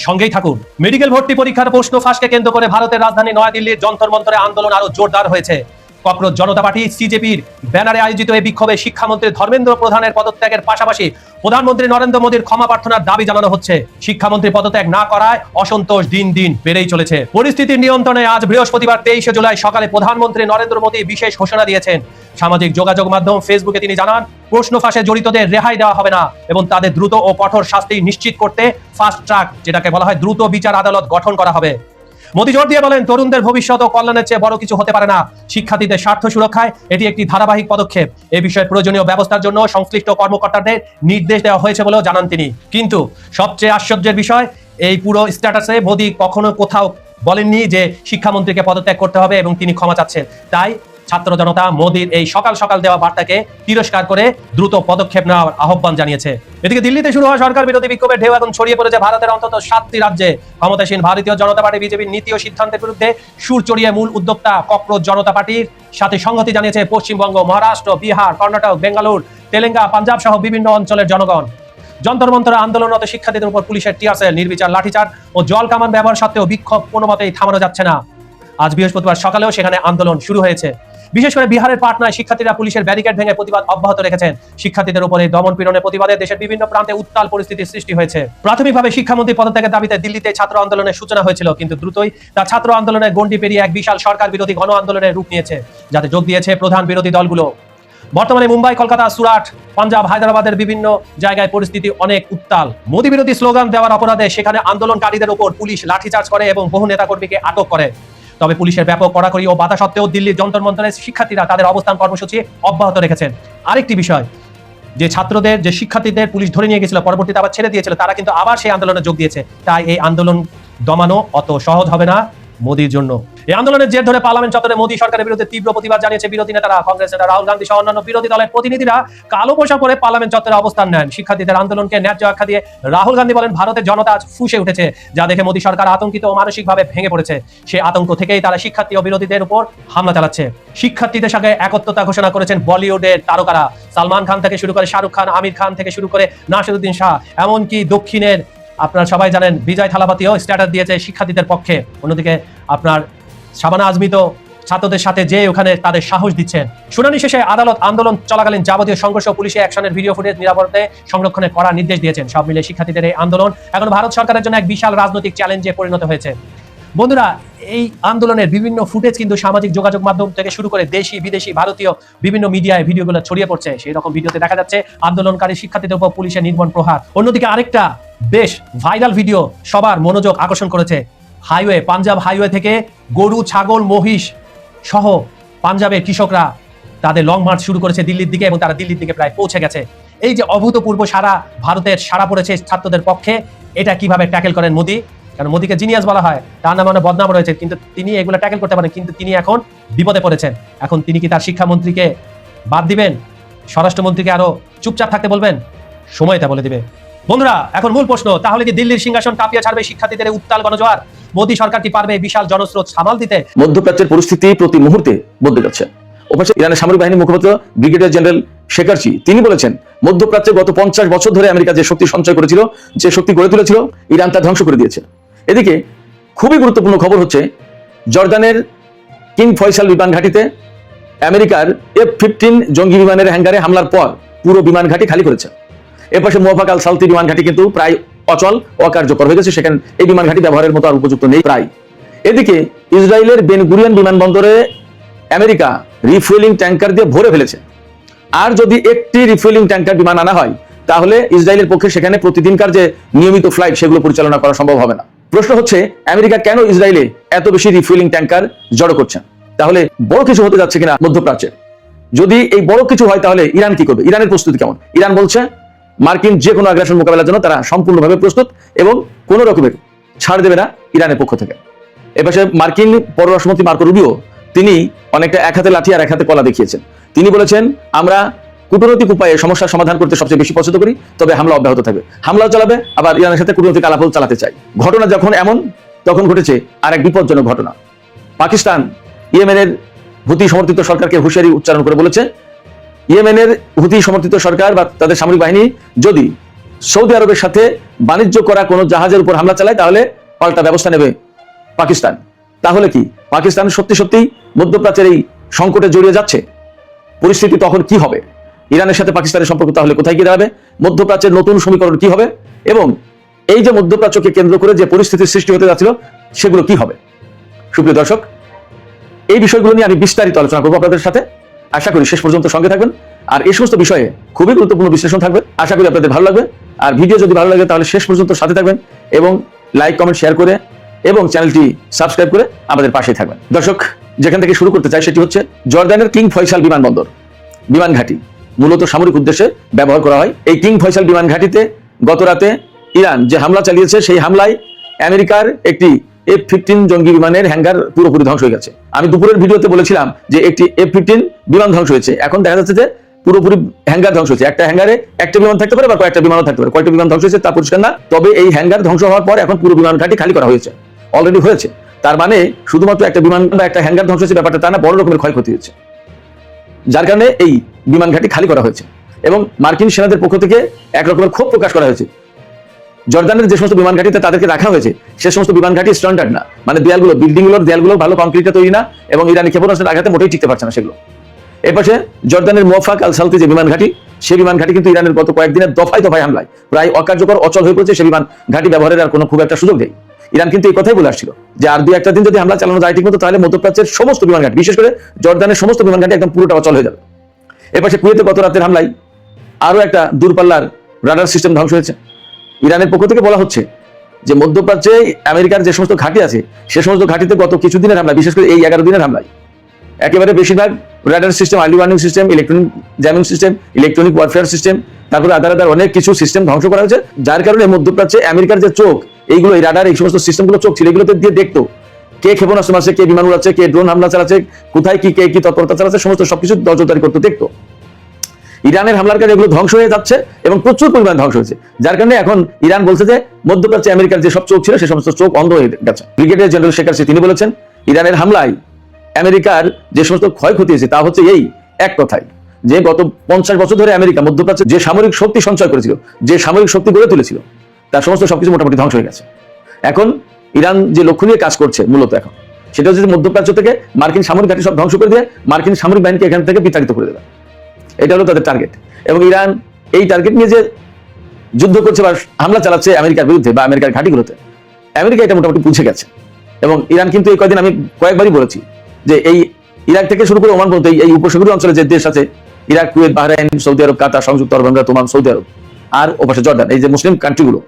Speaker 10: সঙ্গেই থাকুন। মেডিকেল ভর্তি পরীক্ষার প্রশ্ন ফাঁসকে কেন্দ্র করে ভারতের রাজধানী নয়াদিল্লির যন্তর মন্তরে আন্দোলন আরো জোরদার হয়েছে। ককরোচ জনতা পার্টি সিজেপির ব্যানারে আয়োজিত এই বিক্ষোভে শিক্ষামন্ত্রী ধর্মেন্দ্র প্রধানের পদত্যাগের পাশাপাশি প্রধানমন্ত্রী নরেন্দ্র মোদীর ক্ষমা প্রার্থনার দাবি জানানো হচ্ছে। শিক্ষামন্ত্রী পদত্যাগ না করায় অসন্তোষ দিন দিন বেড়েই চলেছে। পরিস্থিতির নিয়ন্ত্রণে আজ বৃহস্পতিবার 23শে জুলাই সকালে প্রধানমন্ত্রী নরেন্দ্র মোদী বিশেষ ঘোষণা দিয়েছেন। সামাজিক যোগাযোগ মাধ্যম ফেসবুকে তিনি জানান, প্রশ্ন ফাঁসে জড়িতদের রেহাই দেওয়া হবে না এবং তাদের দ্রুত ও কঠোর শাস্তি নিশ্চিত করতে ফাস্ট ট্র্যাক, যেটাকে বলা হয় দ্রুত বিচার আদালত গঠন করা হবে। মোদী জোর দিয়ে বলেন, তরুণদের ভবিষ্যৎ ও কল্যাণের চেয়ে বড় কিছু হতে পারে না। শিক্ষার্থীদের স্বার্থ সুরক্ষায় এটি একটি ধারাবাহিক পদক্ষেপ। এ বিষয়ে প্রয়োজনীয় ব্যবস্থার জন্য সংশ্লিষ্ট কর্মকর্তাদের নির্দেশ দেওয়া হয়েছে বলেও জানান তিনি। কিন্তু সবচেয়ে আশ্চর্যের বিষয়, এই পুরো স্ট্যাটাসে মোদী কখনো কোথাও বলেননি যে শিক্ষামন্ত্রীকে পদত্যাগ করতে হবে এবং তিনি ক্ষমা চাচ্ছেন। তাই ছাত্র জনতা মোদীর এই সকাল সকাল দেওয়া বার্তাকে তিরস্কার করে দ্রুত পদক্ষেপ নেওয়ার আহ্বান জানিয়েছে। এদিকে দিল্লিতে শুরু হওয়া সরকার বিরোধী বিক্ষোভের ঢেউ এখন ছড়িয়ে পড়েছে ভারতের অন্তত 7টি রাজ্যে। ক্ষমতাসীন ভারতীয় জনতা পার্টি বিজেপির নীতি ও সিদ্ধান্তের বিরুদ্ধে সুর চড়িয়ে মূল উদ্যোক্তা ককরোচ জনতা পার্টির সাথে সংহতি জানিয়েছে পশ্চিমবঙ্গ, মহারাষ্ট্র, বিহার, কর্ণাটক, বেঙ্গালুরু, তেলেঙ্গানা, পাঞ্জাব সহ বিভিন্ন অঞ্চলের জনগণ। যন্তর মন্তরে আন্দোলনরত শিক্ষার্থীদের উপর পুলিশের টিয়ারশেল, নির্বিচার লাঠিচার্জ ও জল কামান ব্যবহার সত্ত্বেও বিক্ষোভ কোনোমতেই থামানো যাচ্ছে না। আজ বৃহস্পতিবার সকালেও সেখানে আন্দোলন শুরু হয়েছে। বিশেষ করে বিহারের পাটনায় শিক্ষার্থীরা পুলিশের ব্যারিকেড ভেঙে প্রতিবাদ অব্যাহত রেখেছেন। শিক্ষার্থীদের উপরে দমন পীড়নের প্রতিবাদে দেশের বিভিন্ন প্রান্তে উত্তাল পরিস্থিতির সৃষ্টি হয়েছে। প্রাথমিকভাবে শিক্ষামন্ত্রী পদত্যাগের দাবিতে দিল্লিতে ছাত্র আন্দোলনের সূচনা হয়েছিল, কিন্তু দ্রুতই তা ছাত্র আন্দোলনের গণ্ডি পেরিয়ে এক বিশাল সরকার বিরোধী গণ আন্দোলনের রূপ নিয়েছে, যাতে যোগ দিয়েছে প্রধান বিরোধী দলগুলো। বর্তমানে মুম্বাই, কলকাতা, সুরাট, পাঞ্জাব, হায়দ্রাবাদের বিভিন্ন জায়গায় পরিস্থিতি অনেক উত্তাল। মোদী বিরোধী স্লোগান দেওয়ার অপরাধে সেখানে আন্দোলনকারীদের উপর পুলিশ লাঠিচার্জ করে এবং বহু নেতাকর্মীকে আটক করে। তবে পুলিশের ব্যাপক কড়াকড়ি ও বাধা সত্ত্বেও দিল্লির যন্তর মন্তরে শিক্ষার্থীরা তাদের অবস্থান কর্মসূচি অব্যাহত রেখেছেন। আরেকটি বিষয়, যে ছাত্রদের, যে শিক্ষার্থীদের পুলিশ ধরে নিয়ে গেছিল, পরবর্তীতে আবার ছেড়ে দিয়েছিল, তারা কিন্তু আবার সেই আন্দোলনে যোগ দিয়েছে। তাই এই আন্দোলন দমানো অত সহজ হবে না মোদীর জন্য। এই আন্দোলনের জের ধরে পার্লামেন্ট চত্বরে মোদী সরকারের বিরুদ্ধে তীব্র প্রতিবাদ জানিয়েছে বিরোধী নেতারা। কংগ্রেস নেতা রাহুল গান্ধী সহ অন্যান্য বিরোধী দলের প্রতিনিধিরা কালো পোশাক পরে পার্লামেন্ট চত্বরে অবস্থান নেন। শিক্ষার্থীদের আন্দোলনকে ন্যায্য আখ্যা দিয়ে রাহুল গান্ধী বলেন, ভারতের জনতা আজ ফুঁসে উঠেছে, যা দেখে মোদী সরকার আতঙ্কিত ও মানসিকভাবে ভেঙে পড়েছে। সেই আতঙ্ক থেকেই তারা শিক্ষার্থী ও বিরোধীদের উপর হামলা চালাচ্ছে। শিক্ষার্থীদের সঙ্গে একত্রতা ঘোষণা করেছেন বলিউডের তারকারা। সালমান খান থেকে শুরু করে শাহরুখ খান, আমির খান থেকে শুরু করে নাসিরুদ্দিন শাহ, এমনকি দক্ষিণের আপনারা সবাই জানেন বিজয় থালাপাতিও স্ট্যাটাস দিয়েছে শিক্ষার্থীদের পক্ষে। অন্যদিকে আপনার শাবানা আজমি তো ছাত্রদের সাথে যে ওখানে তাদের সাহস দিচ্ছেন। শুনানি শেষে আদালত আন্দোলন চলাকালীন যাবতীয় সংঘর্ষ, পুলিশে অ্যাকশনের ভিডিও ফুটেজ নিরাপদে সংরক্ষণে করার নির্দেশ দিয়েছেন। সব মিলে শিক্ষার্থীদের এই আন্দোলন এখন ভারত সরকারের জন্য এক বিশাল রাজনৈতিক চ্যালেঞ্জে পরিণত হয়েছে। বন্ধুরা, এই আন্দোলনের বিভিন্ন ফুটেজ কিন্তু সামাজিক যোগাযোগ মাধ্যম থেকে শুরু করে দেশি বিদেশি ভারতীয় বিভিন্ন মিডিয়ায় ভিডিওগুলো ছড়িয়ে পড়ছে। সেই রকম ভিডিওতে দেখা যাচ্ছে আন্দোলনকারী শিক্ষার্থীদের উপর পুলিশের নির্মম প্রহার। অন্যদিকে আরেকটা বেশ ভাইরাল ভিডিও সবার মনোযোগ আকর্ষণ করেছে। হাইওয়ে, পাঞ্জাব হাইওয়ে থেকে গরু, ছাগল, মহিষ সহ পাঞ্জাবের কৃষকরা তাদের লং মার্চ শুরু করেছে দিল্লির দিকে এবং তারা দিল্লির দিকে প্রায় পৌঁছে গেছে। এই যে অভূতপূর্ব সারা ভারতের সারা পড়েছে ছাত্রদের পক্ষে, এটা কিভাবে ট্যাকেল করেন মোদী? কারণ মোদীকে জিনিয়াস বলা হয়, তার নামে অনেক বদনাম রয়েছে, কিন্তু তিনি এগুলো ট্যাকেল করতে পারেন। কিন্তু তিনি এখন বিপদে পড়েছেন। এখন তিনি কি তার শিক্ষামন্ত্রীকে বাদ দিবেন? স্বরাষ্ট্রমন্ত্রীকে আরো চুপচাপ থাকতে বলবেন? সময় তা বলে দিবে। বন্ধুরা, এখন মূল প্রশ্ন, তাহলে কি দিল্লির সিংহাসন কাঁপিয়ে ছাড়বে শিক্ষার্থীদের উত্তাল গণজোয়ার? মোদী সরকার কি পারবে বিশাল জনস্রোত সামাল দিতে?
Speaker 11: মধ্যপ্রাচ্যের পরিস্থিতি প্রতি মুহূর্তে বদলে যাচ্ছে। ওপাশে ইরানের সামরিক বাহিনীর মুখপাত্র ব্রিগেডিয়ার জেনারেল শেকারচি তিনি বলেছেন, মধ্যপ্রাচ্যে গত 50 বছর ধরে আমেরিকা যে শক্তি সঞ্চয় করেছিল, যে শক্তি গড়ে তুলেছিল, ইরান তা ধ্বংস করে দিয়েছে। এদিকে খুবই গুরুত্বপূর্ণ খবর হচ্ছে, জর্দানের কিং ফয়সাল বিমান ঘাঁটিতে আমেরিকার F-15 জঙ্গি বিমানের হ্যাঙ্গারে হামলার পর পুরো বিমান ঘাঁটি খালি করেছে। এপাশে মুওয়াফাক আল সালতি বিমান ঘাঁটি কিন্তু প্রায় অচল, অকার্যকর হয়ে গেছে। সেখানে এই বিমান ঘাঁটি ব্যবহারের মতো আর উপযুক্ত নেই প্রায়। এদিকে ইসরায়েলের বেন গুরিয়ন বিমানবন্দরে আমেরিকা রিফুয়েলিং ট্যাঙ্কার দিয়ে ভরে ফেলেছে। আর যদি একটি রিফুয়েলিং ট্যাঙ্কার বিমান আনা হয় তাহলে ইসরায়েলের পক্ষে সেখানে প্রতিদিনকার যে নিয়মিত ফ্লাইট সেগুলো পরিচালনা করা সম্ভব হবে না। প্রশ্ন হচ্ছে আমেরিকা কেন ইসরায়েলে এত বেশি রিফুয়েলিং ট্যাঙ্কার জড়ো করছেন? তাহলে বড় কিছু হতে যাচ্ছে কিনা মধ্যপ্রাচ্যে? যদি এই বড় কিছু হয় তাহলে ইরান কি করবে? ইরানের প্রস্তুতি কেমন? ইরান বলছে মার্কিন যে কোনো আগ্রাসন মোকাবেলার জন্য তারা সম্পূর্ণভাবে প্রস্তুত এবং কোনো রকমের ছাড় দেবে না ইরানের পক্ষ থেকে। এপাশে মার্কিন পররাষ্ট্রমন্ত্রী মার্কো রুবিও তিনি অনেকটা এক হাতে লাঠি আর এক হাতে কলা দেখিয়েছেন। তিনি বলেছেন আমরা কূটনৈতিক উপায়ে সমস্যার সমাধান করতে সবচেয়ে বেশি পছন্দ করি, তবে হামলা অব্যাহত থাকবে। হামলাও চালাবে, আবার ইরানের সাথে কূটনৈতিক আলাপও চালাতে চাই। ঘটনা যখন এমন তখন ঘটেছে আর এক বিপজ্জনক ঘটনা। পাকিস্তান ইয়েমেনের হুতি সমর্থিত সরকারকে হুঁশিয়ারি উচ্চারণ করে বলেছে ইয়েমেনের হুতি সমর্থিত সরকার বা তাদের সামরিক বাহিনী যদি সৌদি আরবের সাথে বাণিজ্য করা কোনো জাহাজের উপর হামলা চালায় তাহলে পাল্টা ব্যবস্থা নেবে পাকিস্তান। তাহলে কি পাকিস্তান সত্যি সত্যি মধ্যপ্রাচ্যের এই সংকটে জড়িয়ে যাচ্ছে? পরিস্থিতি তখন কি হবে? ইরানের সাথে পাকিস্তানের সম্পর্ক তাহলে কোথায় গিয়ে দাঁড়াবে? মধ্যপ্রাচ্যের নতুন সমীকরণ কি হবে? এবং এই যে মধ্যপ্রাচ্যকে কেন্দ্র করে যে পরিস্থিতির সৃষ্টি হতে যাচ্ছিল সেগুলো কি হবে? সুপ্রিয় দর্শক, এই বিষয়গুলো নিয়ে আমি বিস্তারিত আলোচনা করবো আপনাদের সাথে। আশা করি শেষ পর্যন্ত সঙ্গে থাকবেন। আর এই সমস্ত বিষয়ে খুবই গুরুত্বপূর্ণ বিশ্লেষণ থাকবে, আশা করি আপনাদের ভালো লাগবে। আর ভিডিও যদি ভালো লাগে তাহলে শেষ পর্যন্ত সাথে থাকবেন এবং লাইক কমেন্ট শেয়ার করে এবং চ্যানেলটি সাবস্ক্রাইব করে আমাদের পাশেই থাকবেন। দর্শক, যেখান থেকে শুরু করতে চাই সেটি হচ্ছে জর্দানের কিং ফয়সাল বিমানবন্দর, বিমান ঘাঁটি মূলত সামরিক উদ্দেশ্যে ব্যবহার করা হয়। এই কিং ফয়সাল বিমান ঘাঁটিতে গত রাতে ইরান যে হামলা চালিয়েছে সেই হামলায় আমেরিকার একটি F-15 জঙ্গি বিমানের হ্যাঙ্গার পুরোপুরি ধ্বংস হয়ে গেছে। আমি দুপুরের ভিডিওতে বলেছিলাম যে একটি F-15 বিমান ধ্বংস হয়েছে, এখন দেখা যাচ্ছে যে পুরোপুরি হ্যাঙ্গার ধ্বংস হয়েছে। একটা হ্যাঙ্গারে একটা বিমান থাকতে পারে বা কয়েকটা বিমানও থাকতে পারে, কয়েকটা বিমান ধ্বংস হয়েছে তা পরিষ্কার না। তবে এই হ্যাঙ্গার ধ্বংস হওয়ার পর এখন পুরো বিমান ঘাঁটি খালি করা হয়েছে, অলরেডি হয়েছে। তার মানে শুধুমাত্র একটা বিমান বা একটা হ্যাঙ্গার ধ্বংস হয়েছে ব্যাপারটা তা না, বড় রকমের ক্ষয়ক্ষতি হয়েছে, যার কারণে এই বিমান ঘাঁটি খালি করা হয়েছে। এবং মার্কিন সেনাদের পক্ষ থেকে এক রকমের ক্ষোভ প্রকাশ করা হয়েছে। জর্দানের যে সমস্ত বিমান ঘাঁটিতে তাদেরকে রাখা হয়েছে সে সমস্ত বিমান ঘাঁটি স্ট্যান্ডার্ড না, মানে দেয়ালগুলো, বিল্ডিংগুলোর দেয়ালগুলো ভালো কংক্রিটে তৈরি না এবং ইরানি ক্ষেপণাস্ত্রের আঘাতে মোটেই টিকতে পারছে না সেগুলো। এরপাশে জর্দানের মোফাক আল সালতি যে বিমান ঘাঁটি, সেই বিমান ঘাঁটি কিন্তু ইরানের গত কয়েকদিনের দফায় দফায় হামলায় প্রায় অকার্যকর, অচল হয়ে পড়েছে। সেই বিমান ঘাঁটি ব্যবহারের আর কোনো খুব একটা সুযোগ নেই। ইরান কিন্তু এই কথাই বলে আসছিল যে আর দুই একটা দিন যদি হামলা চালানো যায় ঠিক মতো তাহলে মধ্যপ্রাচ্যের সমস্ত বিমান ঘাঁটি, বিশেষ করে জর্দানের সমস্ত বিমান ঘাঁটি একদম পুরোটা অচল হয়ে যাবে। এরপাশে কুয়েতে গত রাতের হামলায় আরো একটা দূরপাল্লার রাডার সিস্টেম ধ্বংস হয়েছে। ইরানের পক্ষ থেকে বলা হচ্ছে যে মধ্যপ্রাচ্যে আমেরিকার যে সমস্ত ঘাঁটি আছে সে সমস্ত ঘাঁটিতে গত কিছুদিনের হামলায়, বিশেষ করে এই 11 দিনের হামলায় একেবারে বেশিরভাগ radar system, early warning system, electronic jamming system, electronic warfare system, তারপরে আদার অনেক কিছু সিস্টেম ধ্বংস করা হয়েছে। যার কারণে মধ্যপ্রাচ্যে আমেরিকার যে চোখ, এইগুলো এই রাডার এই সমস্ত সিস্টেমগুলো চোখ ছিল, এগুলোতে দিয়ে দেখতো কে ক্ষেপণাস্ত্র মারছে, কে বিমান উড়াচ্ছে, কে ড্রোন হামলা চালাচ্ছে, কোথায় কি কে কি তৎপরতা চালাচ্ছে, সমস্ত সবকিছু নজরদারি করতে দেখতো। ইরানের হামলার কারণে এগুলো ধ্বংস হয়ে যাচ্ছে এবং প্রচুর পরিমাণ ধ্বংস হয়েছে। যার কারণে এখন ইরান বলছে যে মধ্যপ্রাচ্যে আমেরিকার যে সব চোখ ছিল সে সমস্ত চোখ অন্ধ হয়ে গেছে। ব্রিগেডিয়ার জেনারেল শেখারচি তিনি বলেছেন ইরানের হামলায় আমেরিকার যে সমস্ত ক্ষয়ক্ষতি হয়েছে তা হচ্ছে এই এক কথায় যে গত 50 বছর ধরে আমেরিকা মধ্যপ্রাচ্যে যে সামরিক শক্তি সঞ্চয় করেছিল, যে সামরিক শক্তি গড়ে তুলেছিল, তার সমস্ত সবকিছু মোটামুটি ধ্বংস হয়ে গেছে। এখন ইরান যে লক্ষ্য নিয়ে কাজ করছে মূলত এখন সেটা হচ্ছে মধ্যপ্রাচ্য থেকে মার্কিন সামরিক ঘাঁটি সব ধ্বংস করে দিয়ে মার্কিন সামরিক বাহিনীকে এখান থেকে বিতাড়িত করে দেবে। এটা হলো তাদের টার্গেট। এবং ইরান এই টার্গেট নিয়ে যে যুদ্ধ করছে বা হামলা চালাচ্ছে আমেরিকার বিরুদ্ধে বা আমেরিকার ঘাঁটিগুলোতে, আমেরিকা এটা মোটামুটি বুঝে গেছে। এবং ইরান কিন্তু এই কয়েকদিন আমি কয়েকবারই বলেছি যে এই ইরাক থেকে শুরু করে ওমান পর্যন্ত এই উপসাগরীয় অঞ্চলে যে দেশ আছে, ইরাক, কুয়েত, বাহরাইন, সৌদি আরব, কাতার, সংযুক্ত আরব আমিরাত, ওমান, সৌদি আরব আর ওপাশে জর্ডান, এই যে মুসলিম কান্ট্রিগুলো,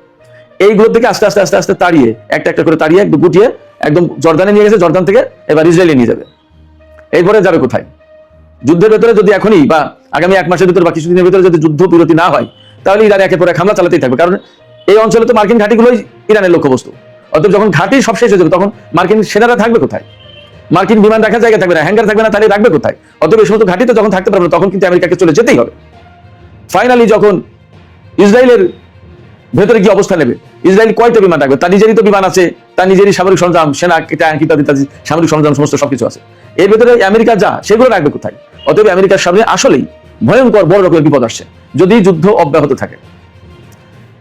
Speaker 11: এইগুলো থেকে আস্তে আস্তে আস্তে আস্তে তাড়িয়ে একটা একটা করে তাড়িয়ে গুটিয়ে একদম জর্ডানে নিয়ে গেছে। জর্ডান থেকে এবার ইসরায়েলে নিয়ে যাবে। এরপরে যাবে কোথায়? যুদ্ধের ভেতরে যদি এখনই বা আগামী 1 মাসের ভিতরে বা কিছুদিনের ভিতরে যদি যুদ্ধ বিরতি না হয় তাহলে ইরান একের পর এক হামলা চালাতেই থাকবে। কারণ এই অঞ্চলে তো মার্কিন ঘাঁটিগুলোই ইরানের লক্ষ্যবস্তু। অতএব যখন ঘাঁটি সব শেষ হয়ে যাবে তখন মার্কিন সেনারা থাকবে কোথায়? মার্কিন বিমান রাখার জায়গা থাকবে না, হ্যাঙ্গার থাকবে না, তাহলে রাখবে কোথায়? অতএব এই সমস্ত ঘাঁটিতে যখন থাকতে পারবে তখন কিন্তু আমেরিকাকে চলে যেতেই হবে। ফাইনালি যখন ইসরায়েলের ভেতরে কি অবস্থা নেবে, ইসরায়েল কয়টা বিমান রাখবে? তার নিজেরই তো বিমান আছে, তার নিজেরই সামরিক সরঞ্জাম, সেনা ট্যাঙ্ক ইত্যাদি সামরিক সরঞ্জাম সমস্ত সবকিছু আছে। এর ভেতরে আমেরিকা যা সেগুলো রাখবে কোথায়? অতএব আমেরিকার সামনে আসলেই ভয়ঙ্কর বড় রকমের বিপদ আসছে যদি যুদ্ধ অব্যাহত থাকে।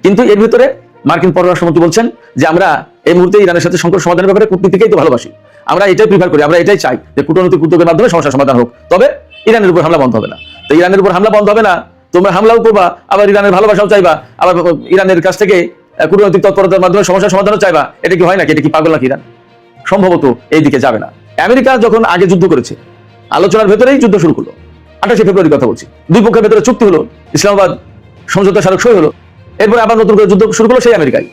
Speaker 11: কিন্তু এর ভিতরে মার্কিন পররাষ্ট্রমন্ত্রী বলছেন যে আমরা এই মুহূর্তে ইরানের সাথে সংকট সমাধানের ব্যাপারে কূটনীতিকেই তো ভালোবাসি, আমরা এটাই প্রিফার করি, আমরা এটাই চাই যে কূটনৈতিক উদ্যোগের মাধ্যমে সমস্যার সমাধান হোক, তবে ইরানের উপর হামলা বন্ধ হবে না। তো ইরানের উপর হামলা বন্ধ হবে না, তোমরা হামলাও করবা, আবার ইরানের ভালোবাসাও চাইবা, আবার ইরানের কাছ থেকে কূটনৈতিক তৎপরতার মাধ্যমে সমস্যার সমাধানও চাইবা। এটা কি হয় নাকি? এটা কি পাগল নাকি ইরান? সম্ভবত এই দিকে যাবে না। আমেরিকা যখন আগে যুদ্ধ করেছে আলোচনার ভেতরেই যুদ্ধ শুরু করলো, 28 ফেব্রুয়ারি কথা বলছি, দুই পক্ষের ভেতরে চুক্তি হলো, ইসলামাবাদ সমঝোতা স্মারক সই হলো, এরপরে আবার নতুন করে যুদ্ধ শুরু করলো সেই আমেরিকায়।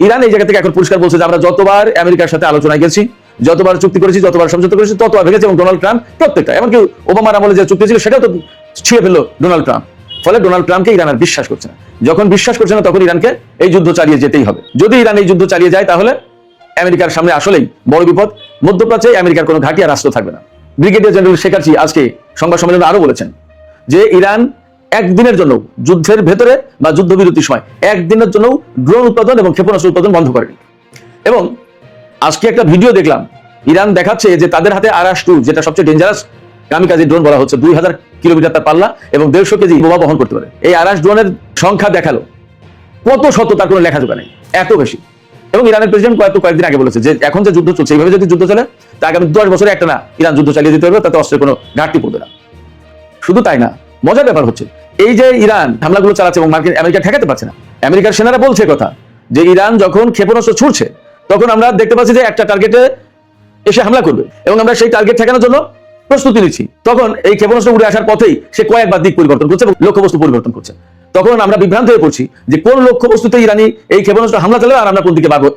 Speaker 11: ইরান এই জায়গা থেকে এখন পরিষ্কার বলছে যে আমরা যতবার আমেরিকার সাথে আলোচনায় গেছি, যতবার চুক্তি করেছি, যতবার সমঝোতা করেছি, ততবার ভেঙেছে। এবং ডোনাল্ড ট্রাম্প প্রত্যেকটা, এমনকি ওবামার আমলে যে চুক্তি ছিল সেটাও তো ছিঁড়ে ফেললো ডোনাল্ড ট্রাম্প। ফলে ডোনাল্ড ট্রাম্পকে ইরান আর বিশ্বাস করছে না। যখন বিশ্বাস করছে না তখন ইরানকে এই যুদ্ধ চালিয়ে যেতেই হবে। যদি ইরান এই যুদ্ধ চালিয়ে যায় তাহলে আমেরিকার সামনে আসলেই বড় বিপদ। মধ্যপ্রাচ্যে আমেরিকার কোনো ঘাঁটি আর রাষ্ট্র থাকবে না। ব্রিগেডিয়ার জেনারেল শেখার্চি আজকে সংবাদ সম্মেলনে আরো বলেছেন যে ইরান একদিনের জন্য যুদ্ধের ভেতরে বা যুদ্ধবিরতির সময় একদিনের জন্য ড্রোন উৎপাদন এবং ক্ষেপণাস্ত্র উৎপাদন বন্ধ করেনি। এবং আজকে একটা ভিডিও দেখলাম, ইরান দেখাচ্ছে যে তাদের হাতে আরাস-2, যেটা সবচেয়ে ডেঞ্জারাস কামিকাজি ড্রোন বলা হচ্ছে, 2000 কিলোমিটার তার পাল্লা এবং 150 কেজি বোমা বহন করতে পারে। এই আরাস ড্রোনের সংখ্যা দেখালো কত শত, তার কোনো লেখাজোখা নেই, এত বেশি। এবং ইরানের প্রেসিডেন্ট কয়েকদিন আগে বলেছে যে এখন যে যুদ্ধ চলছে, এইভাবে যদি যুদ্ধ চলে তা আগামী 10 বছরে একটা না ইরান যুদ্ধ চালিয়ে দিতে পারবে, তাতে অস্ত্রের কোনো ঘাটতি পড়বে না। শুধু তাই না, মজার ব্যাপার হচ্ছে এই যে ইরান হামলাগুলো চালাচ্ছে এবং আমেরিকা ঠেকাতে পারছে না। আমেরিকার সেনারা বলছে কথা যে ইরান যখন ক্ষেপণাস্ত্র ছুড়ছে তখন আমরা দেখতে পাচ্ছি যে একটা টার্গেটে এসে হামলা করবে এবং আমরা সেই টার্গেট ঠেকানোর জন্য প্রস্তুতি নিচ্ছি। তখন এই ক্ষেপণাস্ত্র উড়ে আসার পথেই সে কয়েকবার দিক পরিবর্তন করছে এবং লক্ষ্যবস্তু পরিবর্তন করছে। তখন আমরা বিভ্রান্ত হয়ে পড়ছি যে কোন লক্ষ্যবস্তুতে ইরানি এই ক্ষেপণাস্ত্র হামলা চালাবে আর আমরা কোন দিকে ভাগবো।